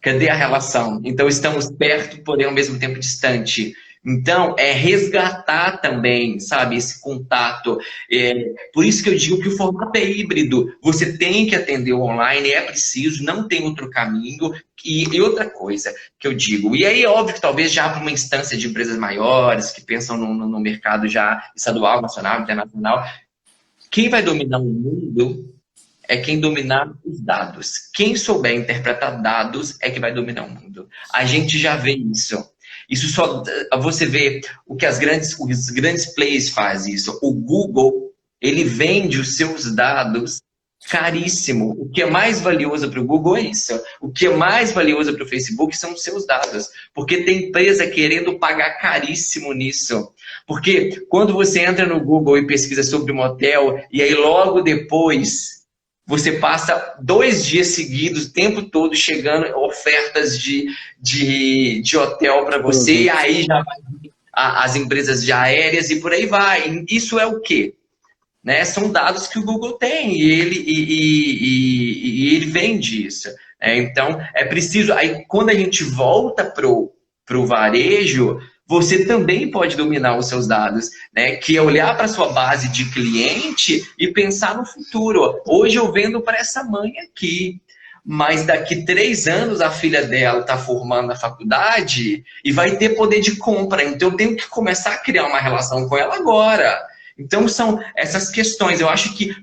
Cadê a relação? Então, estamos perto, porém, ao mesmo tempo distante. Então, é resgatar também, sabe, esse contato. Por isso que eu digo que o formato é híbrido. Você tem que atender o online, é preciso, não tem outro caminho. E outra coisa que eu digo, e aí é óbvio que talvez já para uma instância de empresas maiores, que pensam no mercado já estadual, nacional, internacional, quem vai dominar o mundo é quem dominar os dados. Quem souber interpretar dados é que vai dominar o mundo. A gente já vê isso. Isso só você vê o que os grandes players fazem isso. O Google, ele vende os seus dados caríssimo. O que é mais valioso para o Google é isso. O que é mais valioso para o Facebook são os seus dados. Porque tem empresa querendo pagar caríssimo nisso. Porque quando você entra no Google e pesquisa sobre um hotel, e aí logo depois você passa 2 dias seguidos, o tempo todo, chegando ofertas de hotel para você, e aí já vai as empresas de aéreas e por aí vai. Isso é o quê? Né? São dados que o Google tem e ele vende isso. Então, é preciso... Aí, quando a gente volta pro varejo, você também pode dominar os seus dados, né? Que é olhar para a sua base de cliente e pensar no futuro. Hoje eu vendo para essa mãe aqui, mas daqui 3 anos a filha dela está formando na faculdade e vai ter poder de compra. Então eu tenho que começar a criar uma relação com ela agora. Então são essas questões. Eu acho que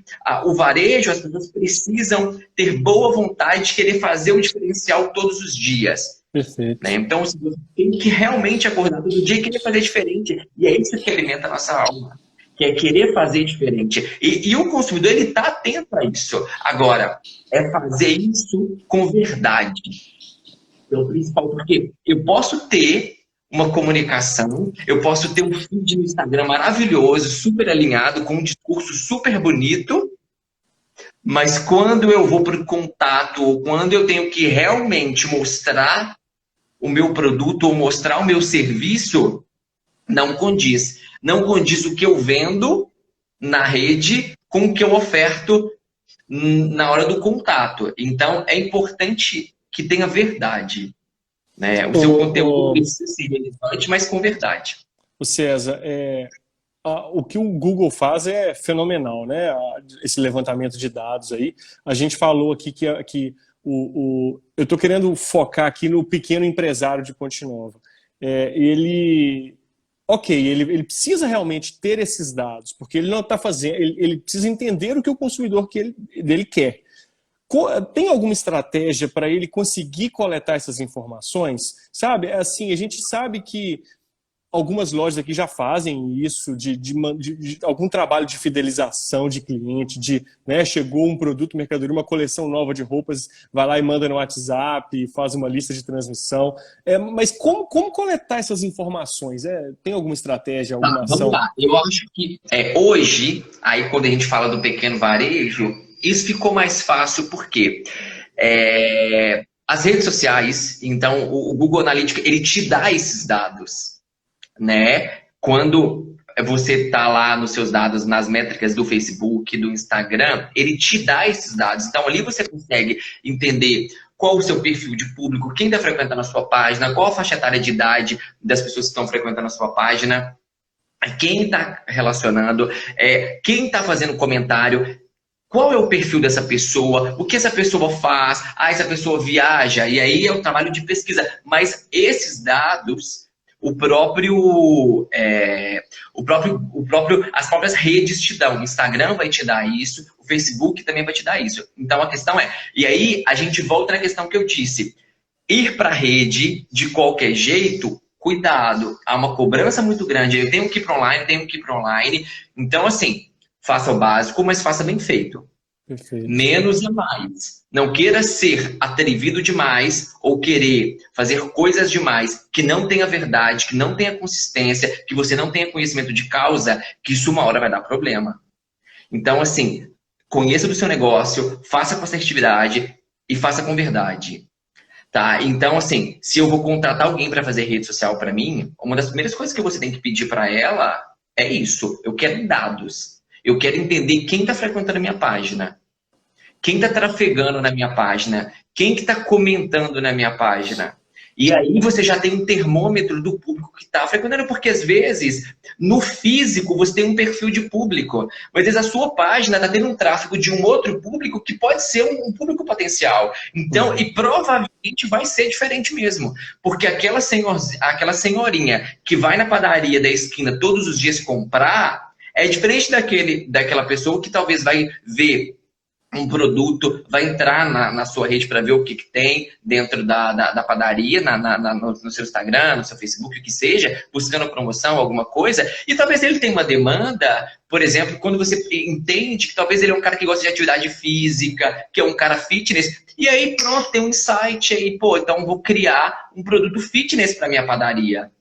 o varejo, as pessoas precisam ter boa vontade de querer fazer o diferencial todos os dias. Perfeito. Né? Então, você tem que realmente acordar todo dia e querer fazer diferente. E é isso que alimenta a nossa alma, que é querer fazer diferente. E o consumidor, ele está atento a isso. Agora, é fazer isso com verdade. É o principal, porque eu posso ter uma comunicação, eu posso ter um feed no Instagram maravilhoso, super alinhado, com um discurso super bonito, mas quando eu vou para o contato, ou quando eu tenho que realmente mostrar o meu produto ou mostrar o meu serviço, não condiz. Não condiz o que eu vendo na rede com o que eu oferto na hora do contato. Então, é importante que tenha verdade. Né? O seu conteúdo precisa ser relevante, mas com verdade. O César, o que o Google faz é fenomenal, né? Esse levantamento de dados aí. A gente falou aqui que eu estou querendo focar aqui no pequeno empresário de Ponte Nova. Ele precisa realmente ter esses dados, porque ele não está fazendo, ele precisa entender o que o consumidor dele quer. Tem alguma estratégia para ele conseguir coletar essas informações? Sabe, assim, a gente sabe que algumas lojas aqui já fazem isso, de algum trabalho de fidelização de cliente, né, chegou um produto, mercadoria, uma coleção nova de roupas, vai lá e manda no WhatsApp, faz uma lista de transmissão. Mas como coletar essas informações? Tem alguma estratégia, alguma ação? Vamos lá. Eu acho que hoje, aí quando a gente fala do pequeno varejo, isso ficou mais fácil porque as redes sociais, então o Google Analytics, ele te dá esses dados. Né? Quando você está lá nos seus dados, nas métricas do Facebook, do Instagram, ele te dá esses dados. Então, ali você consegue entender qual o seu perfil de público, quem está frequentando a sua página, qual a faixa etária de idade das pessoas que estão frequentando a sua página, quem está relacionando, quem está fazendo comentário, qual é o perfil dessa pessoa, o que essa pessoa faz, essa pessoa viaja, e aí é o trabalho de pesquisa. Mas esses dados... as próprias redes te dão. O Instagram vai te dar isso, o Facebook também vai te dar isso. Então a questão e aí a gente volta na questão que eu disse. ir para a rede de qualquer jeito, cuidado, há uma cobrança muito grande. Eu tenho que ir para online, tenho que ir para online. Então, assim, faça o básico, mas faça bem feito. Perfeito. Menos é mais. Não queira ser atrevido demais ou querer fazer coisas demais que não tenha verdade, que não tenha consistência, que você não tenha conhecimento de causa, que isso uma hora vai dar problema. Então, assim, conheça do seu negócio, faça com assertividade e faça com verdade. Tá? Então, assim, se eu vou contratar alguém para fazer rede social para mim, uma das primeiras coisas que você tem que pedir para ela é isso. Eu quero dados. Eu quero entender quem está frequentando a minha página. Quem está trafegando na minha página? Quem que está comentando na minha página? E aí você já tem um termômetro do público que está frequentando, porque às vezes, no físico, você tem um perfil de público, mas às vezes a sua página está tendo um tráfego de um outro público que pode ser um público potencial. Então, e provavelmente vai ser diferente mesmo, porque aquela senhorinha que vai na padaria da esquina todos os dias comprar, é diferente daquela pessoa que talvez vai ver um produto, vai entrar na sua rede para ver o que tem dentro da padaria, no seu Instagram, no seu Facebook, o que seja, buscando promoção, alguma coisa, e talvez ele tenha uma demanda, por exemplo, quando você entende que talvez ele é um cara que gosta de atividade física, que é um cara fitness, e aí pronto, tem um insight aí, pô, então vou criar um produto fitness para minha padaria.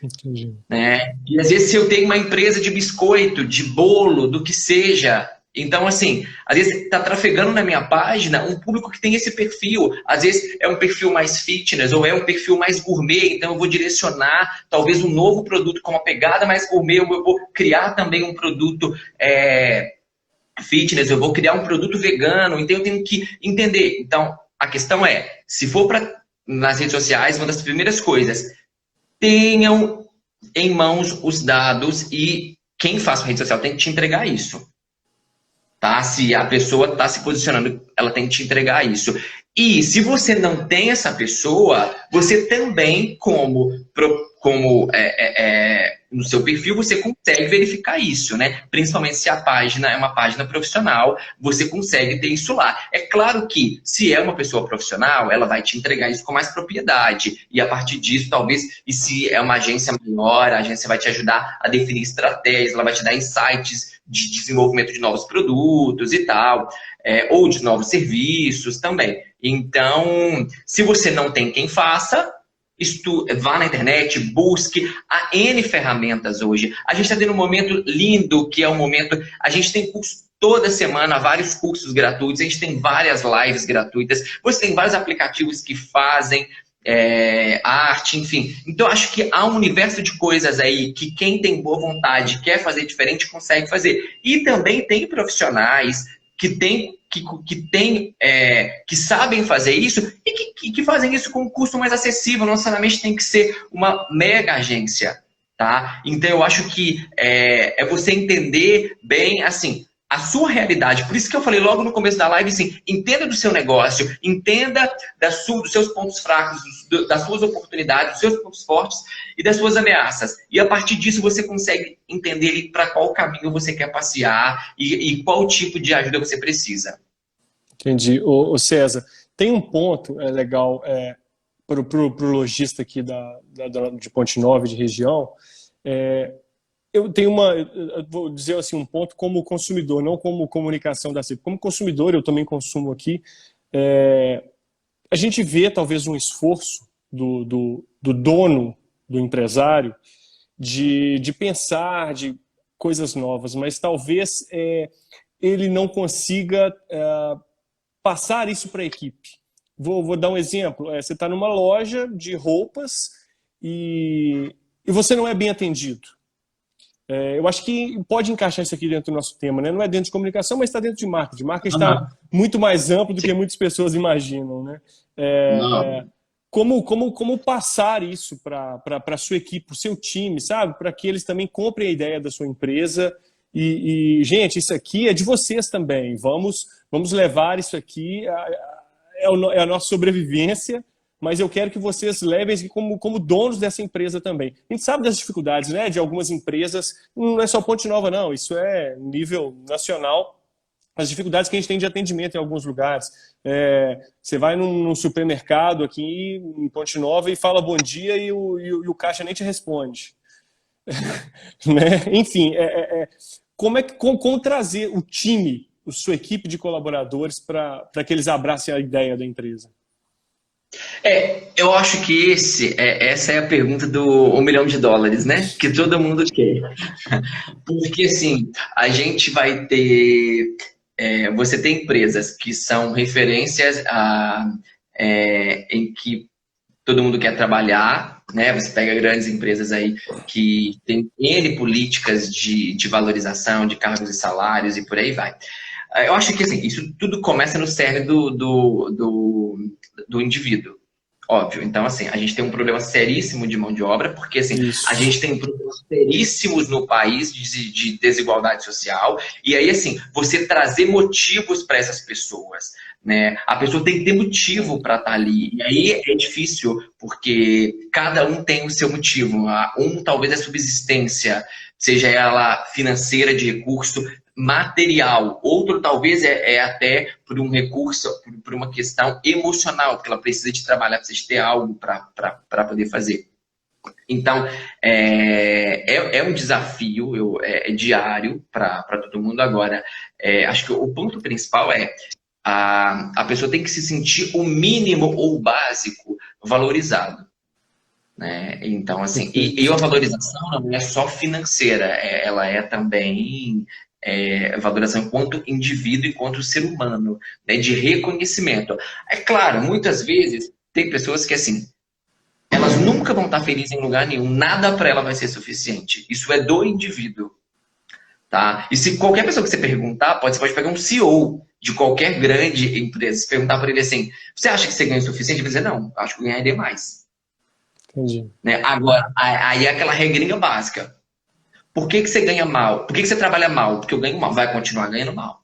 Entendi. Né? E às vezes se eu tenho uma empresa de biscoito, de bolo, do que seja, então assim, às vezes está trafegando na minha página um público que tem esse perfil, às vezes é um perfil mais fitness ou é um perfil mais gourmet, então eu vou direcionar talvez um novo produto com uma pegada mais gourmet, eu vou criar também um produto fitness, eu vou criar um produto vegano, então eu tenho que entender. Então a questão é, se for nas redes sociais, uma das primeiras coisas, tenham em mãos os dados e quem faz a rede social tem que te entregar isso. Tá? Se a pessoa está se posicionando, ela tem que te entregar isso. E se você não tem essa pessoa, você também, no seu perfil, você consegue verificar isso, né? Principalmente se a página é uma página profissional, você consegue ter isso lá. É claro que, se é uma pessoa profissional, ela vai te entregar isso com mais propriedade. E a partir disso, talvez, e se é uma agência maior, a agência vai te ajudar a definir estratégias, ela vai te dar insights de desenvolvimento de novos produtos e tal, ou de novos serviços também. Então, se você não tem quem faça, vá na internet, busque. Há N ferramentas hoje. A gente está tendo um momento lindo, que é um momento... A gente tem curso toda semana, vários cursos gratuitos, a gente tem várias lives gratuitas, você tem vários aplicativos que fazem arte, enfim. Então, acho que há um universo de coisas aí que quem tem boa vontade, quer fazer diferente, consegue fazer. E também tem profissionais que sabem fazer isso e que fazem isso com um custo mais acessível, não necessariamente tem que ser uma mega agência, tá? Então eu acho que é você entender bem, assim, a sua realidade. Por isso que eu falei logo no começo da live, assim, entenda do seu negócio, entenda dos seus pontos fracos, das suas oportunidades, dos seus pontos fortes e das suas ameaças. E a partir disso você consegue entender para qual caminho você quer passear e qual tipo de ajuda você precisa. Entendi. Ô César, tem um ponto legal para o lojista aqui de Ponte Nova, de região. Eu vou dizer assim, um ponto como consumidor, não como comunicação da CIP. Como consumidor, eu também consumo aqui. A gente vê talvez um esforço do dono, do empresário, de pensar de coisas novas, mas talvez ele não consiga passar isso para a equipe. Vou dar um exemplo. Você está numa loja de roupas e você não é bem atendido. Eu acho que pode encaixar isso aqui dentro do nosso tema, né? Não é dentro de comunicação, mas está dentro de marketing. Marketing está muito mais amplo do que muitas pessoas imaginam, né? Como passar isso para a sua equipe, para o seu time, sabe? Para que eles também comprem a ideia da sua empresa gente, isso aqui é de vocês também. Vamos levar isso aqui, é a nossa sobrevivência, mas eu quero que vocês levem isso como donos dessa empresa também. A gente sabe das dificuldades, né, de algumas empresas, não é só Ponte Nova, não, isso é nível nacional. as dificuldades que a gente tem de atendimento em alguns lugares. Você vai num supermercado aqui em Ponte Nova e fala bom dia e o caixa nem te responde. Né? Enfim, como trazer o time, a sua equipe de colaboradores para que eles abracem a ideia da empresa? Eu acho que essa é a pergunta do $1 milhão, né? Que todo mundo quer. Porque, assim, a gente vai ter... você tem empresas que são referências em que todo mundo quer trabalhar, né? Você pega grandes empresas aí que tem N políticas de valorização, de cargos e salários e por aí vai. Eu acho que, assim, isso tudo começa no cerne do indivíduo. Óbvio. Então, assim, a gente tem um problema seríssimo de mão de obra, porque, assim, a gente tem problemas seríssimos no país de desigualdade social. E aí, assim, você trazer motivos para essas pessoas, né? A pessoa tem que ter motivo para estar ali. E aí é difícil, porque cada um tem o seu motivo. Um talvez é subsistência, seja ela financeira, de recurso, material, outro talvez até por um recurso, por uma questão emocional, porque ela precisa de trabalhar, precisa de ter algo para poder fazer. Então, é um desafio diário para todo mundo. Agora, acho que o ponto principal a pessoa tem que se sentir o mínimo ou o básico valorizado. Né? Então, assim, e a valorização não é só financeira, ela é também valoração enquanto indivíduo, enquanto ser humano, né? De reconhecimento. É claro, muitas vezes tem pessoas que, assim, elas nunca vão estar felizes em lugar nenhum, nada para ela vai ser suficiente. Isso é do indivíduo. Tá? E se qualquer pessoa que você perguntar, você pode pegar um CEO de qualquer grande empresa, se perguntar para ele assim, você acha que você ganha o suficiente? Ele vai dizer, não, acho que eu ganharia mais. Entendi. Né? Agora, aí é aquela regrinha básica. Por que você ganha mal? Por que você trabalha mal? Porque eu ganho mal. Vai continuar ganhando mal.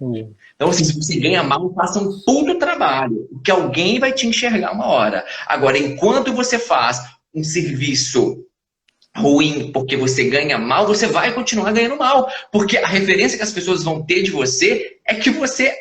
Entendi. Então, assim, se você ganha mal, faça um puto trabalho. Porque alguém vai te enxergar uma hora. Agora, enquanto você faz um serviço ruim porque você ganha mal, você vai continuar ganhando mal. Porque a referência que as pessoas vão ter de você é que você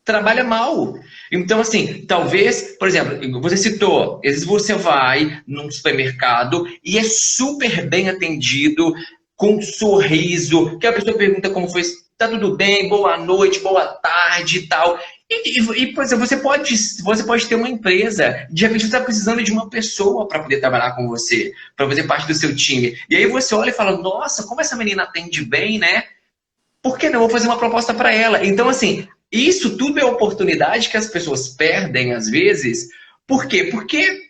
trabalha mal. Então, assim, talvez, por exemplo, você citou, às vezes você vai num supermercado e é super bem atendido, com um sorriso, que a pessoa pergunta como foi, tá tudo bem, boa noite, boa tarde e tal. Por exemplo, você pode ter uma empresa, de repente você está precisando de uma pessoa para poder trabalhar com você, para fazer parte do seu time. E aí você olha e fala, nossa, como essa menina atende bem, né? Por que não? Vou fazer uma proposta para ela. Então, assim, isso tudo é oportunidade que as pessoas perdem, às vezes. Por quê? Porque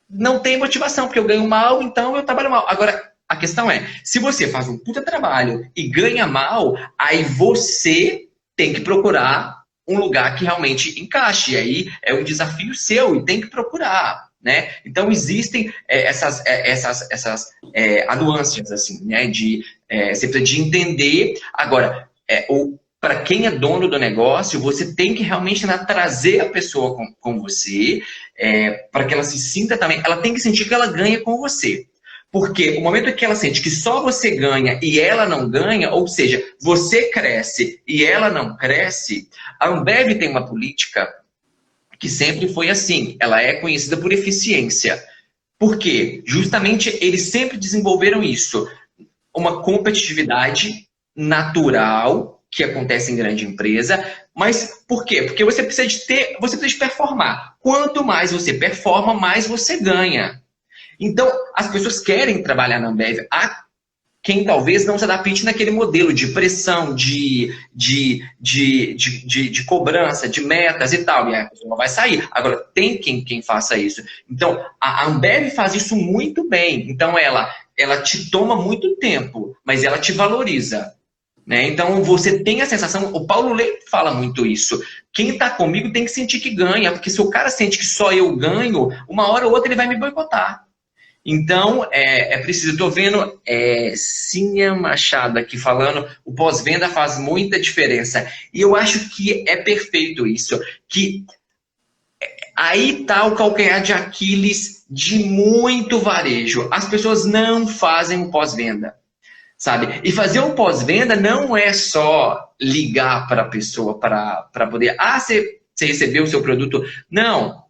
não tem motivação, porque eu ganho mal, então eu trabalho mal. Agora, a questão é, se você faz um puta trabalho e ganha mal, aí você tem que procurar um lugar que realmente encaixe. E aí é um desafio seu e tem que procurar. Né? Então existem essas nuances, assim, né? Você precisa de entender. Agora, para quem é dono do negócio, você tem que realmente trazer a pessoa com você, para que ela se sinta também. Ela tem que sentir que ela ganha com você. Porque o momento que ela sente que só você ganha e ela não ganha, ou seja, você cresce e ela não cresce, a Ambev tem uma política que sempre foi assim. Ela é conhecida por eficiência. Por quê? Justamente eles sempre desenvolveram isso. Uma competitividade natural que acontece em grande empresa. Mas por quê? Porque você precisa de performar. Quanto mais você performa, mais você ganha. Então, as pessoas querem trabalhar na Ambev. Há quem talvez não se adapte naquele modelo de pressão, de cobrança, de metas e tal. E a pessoa vai sair. Agora, tem quem faça isso. Então, a Ambev faz isso muito bem. Então, ela te toma muito tempo, mas ela te valoriza. Né? Então, você tem a sensação... O Paulo Leite fala muito isso. Quem está comigo tem que sentir que ganha, porque se o cara sente que só eu ganho, uma hora ou outra ele vai me boicotar. Então, é preciso... Estou vendo Cíntia Machado aqui falando, o pós-venda faz muita diferença. E eu acho que é perfeito isso. Que aí está o calcanhar de Aquiles de muito varejo. As pessoas não fazem o pós-venda. sabe? E fazer um pós-venda não é só ligar para a pessoa para poder, você recebeu o seu produto. Não,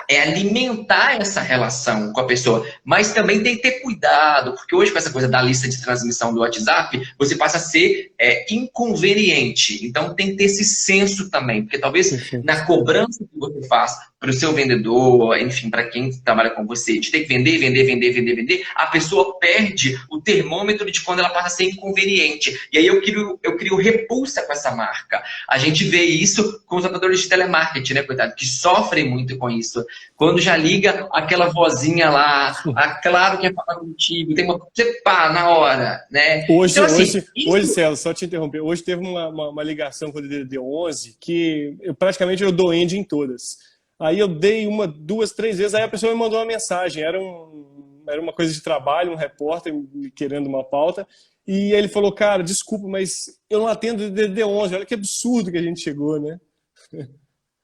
é alimentar essa relação com a pessoa. Mas também tem que ter cuidado, porque hoje com essa coisa da lista de transmissão do WhatsApp, você passa a ser inconveniente. Então tem que ter esse senso também, porque talvez Perfeito. na cobrança que você faz para o seu vendedor, enfim, para quem trabalha com você, de ter que vender, vender, vender, vender, vender, a pessoa perde o termômetro de quando ela passa a ser inconveniente. E aí eu crio repulsa com essa marca. A gente vê isso com os operadores de telemarketing, né, coitado, que sofrem muito com isso. Quando já liga aquela vozinha lá, claro que é falar contigo, tem uma. Você pá, na hora, né? Hoje, Então, assim, hoje, hoje, isso. Célio, só te interromper, hoje teve uma ligação com o DDD11 que praticamente eu dou end em todas. Aí eu dei uma, duas, três vezes, aí a pessoa me mandou uma mensagem, era uma coisa de trabalho, um repórter me querendo uma pauta, e ele falou, cara, desculpa, mas eu não atendo o DDD11, olha que absurdo que a gente chegou, né?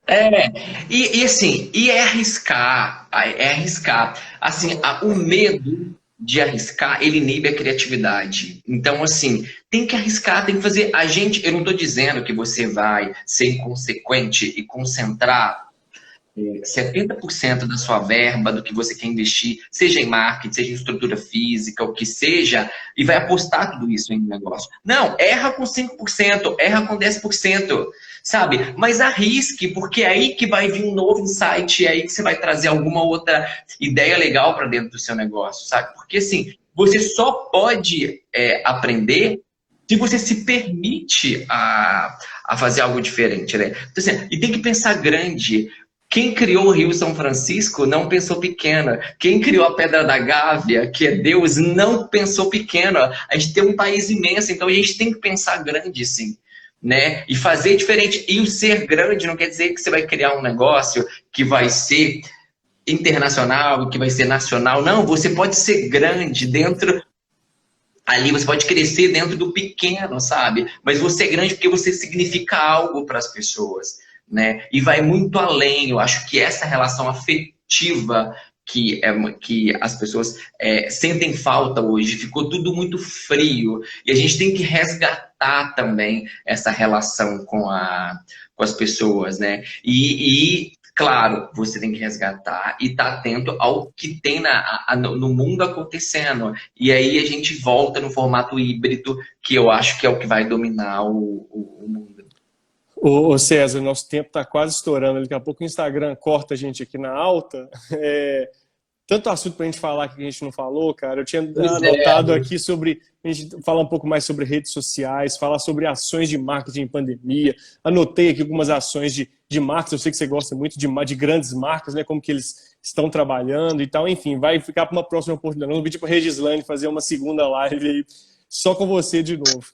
É, assim, e é arriscar. Assim, o medo de arriscar, ele inibe a criatividade. Então, assim, tem que arriscar, tem que fazer. Eu não estou dizendo que você vai ser inconsequente e concentrar 70% da sua verba, do que você quer investir, seja em marketing, seja em estrutura física, o que seja, e vai apostar tudo isso em negócio. Não, erra com 5%, erra com 10%, sabe? Mas arrisque, porque é aí que vai vir um novo insight, é aí que você vai trazer alguma outra ideia legal para dentro do seu negócio, sabe? Porque assim, você só pode aprender se você se permite a fazer algo diferente, né? Então, assim, e tem que pensar grande. Quem criou o Rio São Francisco não pensou pequeno. Quem criou a Pedra da Gávea, que é Deus, não pensou pequeno. A gente tem um país imenso, então a gente tem que pensar grande, sim. Né? E fazer diferente. E o ser grande não quer dizer que você vai criar um negócio que vai ser internacional, que vai ser nacional. Não, você pode ser grande dentro. Ali você pode crescer dentro do pequeno, sabe? Mas você é grande porque você significa algo para as pessoas, né? E vai muito além. Eu acho que essa relação afetiva que as pessoas sentem falta hoje, ficou tudo muito frio. E a gente tem que resgatar também essa relação com as pessoas, né? Claro, você tem que resgatar e estar atento ao que tem no mundo acontecendo. E aí a gente volta no formato híbrido, que eu acho que é o que vai dominar o mundo. Ô César, nosso tempo está quase estourando. Daqui a pouco o Instagram corta a gente aqui na alta. Tanto assunto para a gente falar que a gente não falou, cara. Eu tinha Pois é. anotado aqui sobre a gente falar um pouco mais sobre redes sociais, falar sobre ações de marketing em pandemia. Anotei aqui algumas ações de marcas. Eu sei que você gosta muito de grandes marcas, né? Como que eles estão trabalhando e tal. Enfim, vai ficar para uma próxima oportunidade. Eu vou pedir para a Regislane fazer uma segunda live aí só com você de novo.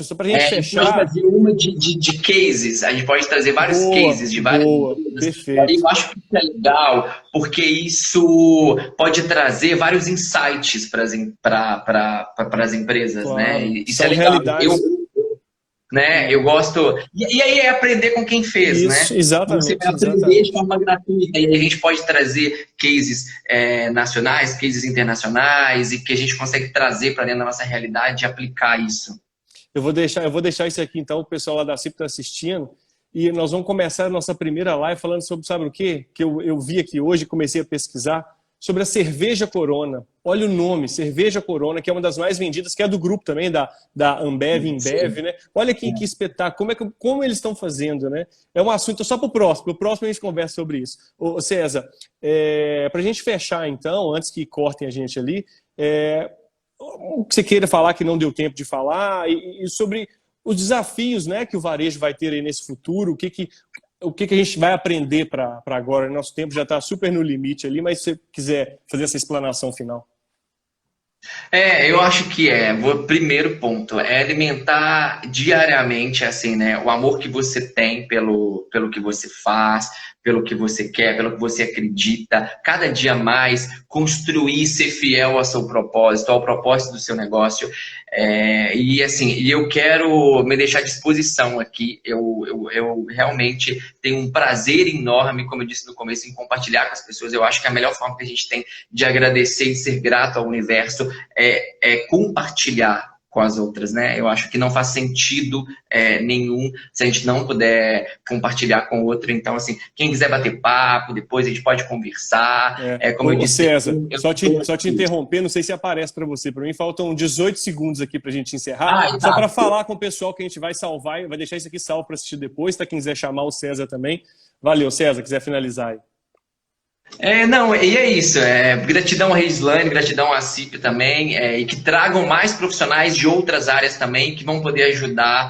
Só para a gente A gente pode fechar. fazer uma de cases, a gente pode trazer vários Boa, cases de várias boa, empresas. E aí perfeito. eu acho que isso é legal, porque isso pode trazer vários insights para as empresas, né? Claro. E isso é São legal. realidades. Eu gosto. E aí é aprender com quem fez, Isso, né? Você vai exatamente, aprender de exatamente. forma gratuita. E a gente pode trazer cases nacionais, cases internacionais, e que a gente consegue trazer para dentro da nossa realidade e aplicar isso. Eu vou deixar isso aqui, então, o pessoal lá da CIP está assistindo, e nós vamos começar a nossa primeira live falando sobre, sabe o quê? Que eu vi aqui hoje, comecei a pesquisar, sobre a cerveja Corona. Olha o nome, cerveja Corona, que é uma das mais vendidas, que é do grupo também, da Ambev, Sim. Embev, né? Olha que espetáculo, como eles estão fazendo, né? É um assunto só para o próximo a gente conversa sobre isso. Ô César, para a gente fechar, então, antes que cortem a gente ali, o que você queira falar que não deu tempo de falar e sobre os desafios, né, que o varejo vai ter aí nesse futuro, o que a gente vai aprender para agora. Nosso tempo já está super no limite ali, mas se você quiser fazer essa explanação final. Eu acho que primeiro ponto, é alimentar diariamente, assim, né, o amor que você tem pelo que você faz, pelo que você quer, pelo que você acredita, cada dia mais construir, ser fiel ao seu propósito, ao propósito do seu negócio. E eu quero me deixar à disposição aqui. Eu realmente tenho um prazer enorme, como eu disse no começo, em compartilhar com as pessoas. Eu acho que a melhor forma que a gente tem de agradecer e ser grato ao universo é compartilhar com as outras, né? Eu acho que não faz sentido nenhum se a gente não puder compartilhar com o outro. Então, assim, quem quiser bater papo, depois a gente pode conversar. Como eu Ô, disse, César, só te interromper, não sei se aparece para você. Para mim, faltam 18 segundos aqui para a gente encerrar. Só para falar com o pessoal que a gente vai salvar, vai deixar isso aqui salvo para assistir depois, tá? Quem quiser chamar o César também. Valeu, César, quiser finalizar aí. Não, e é isso. Gratidão à Reislane, gratidão à CIP também, e que tragam mais profissionais de outras áreas também que vão poder ajudar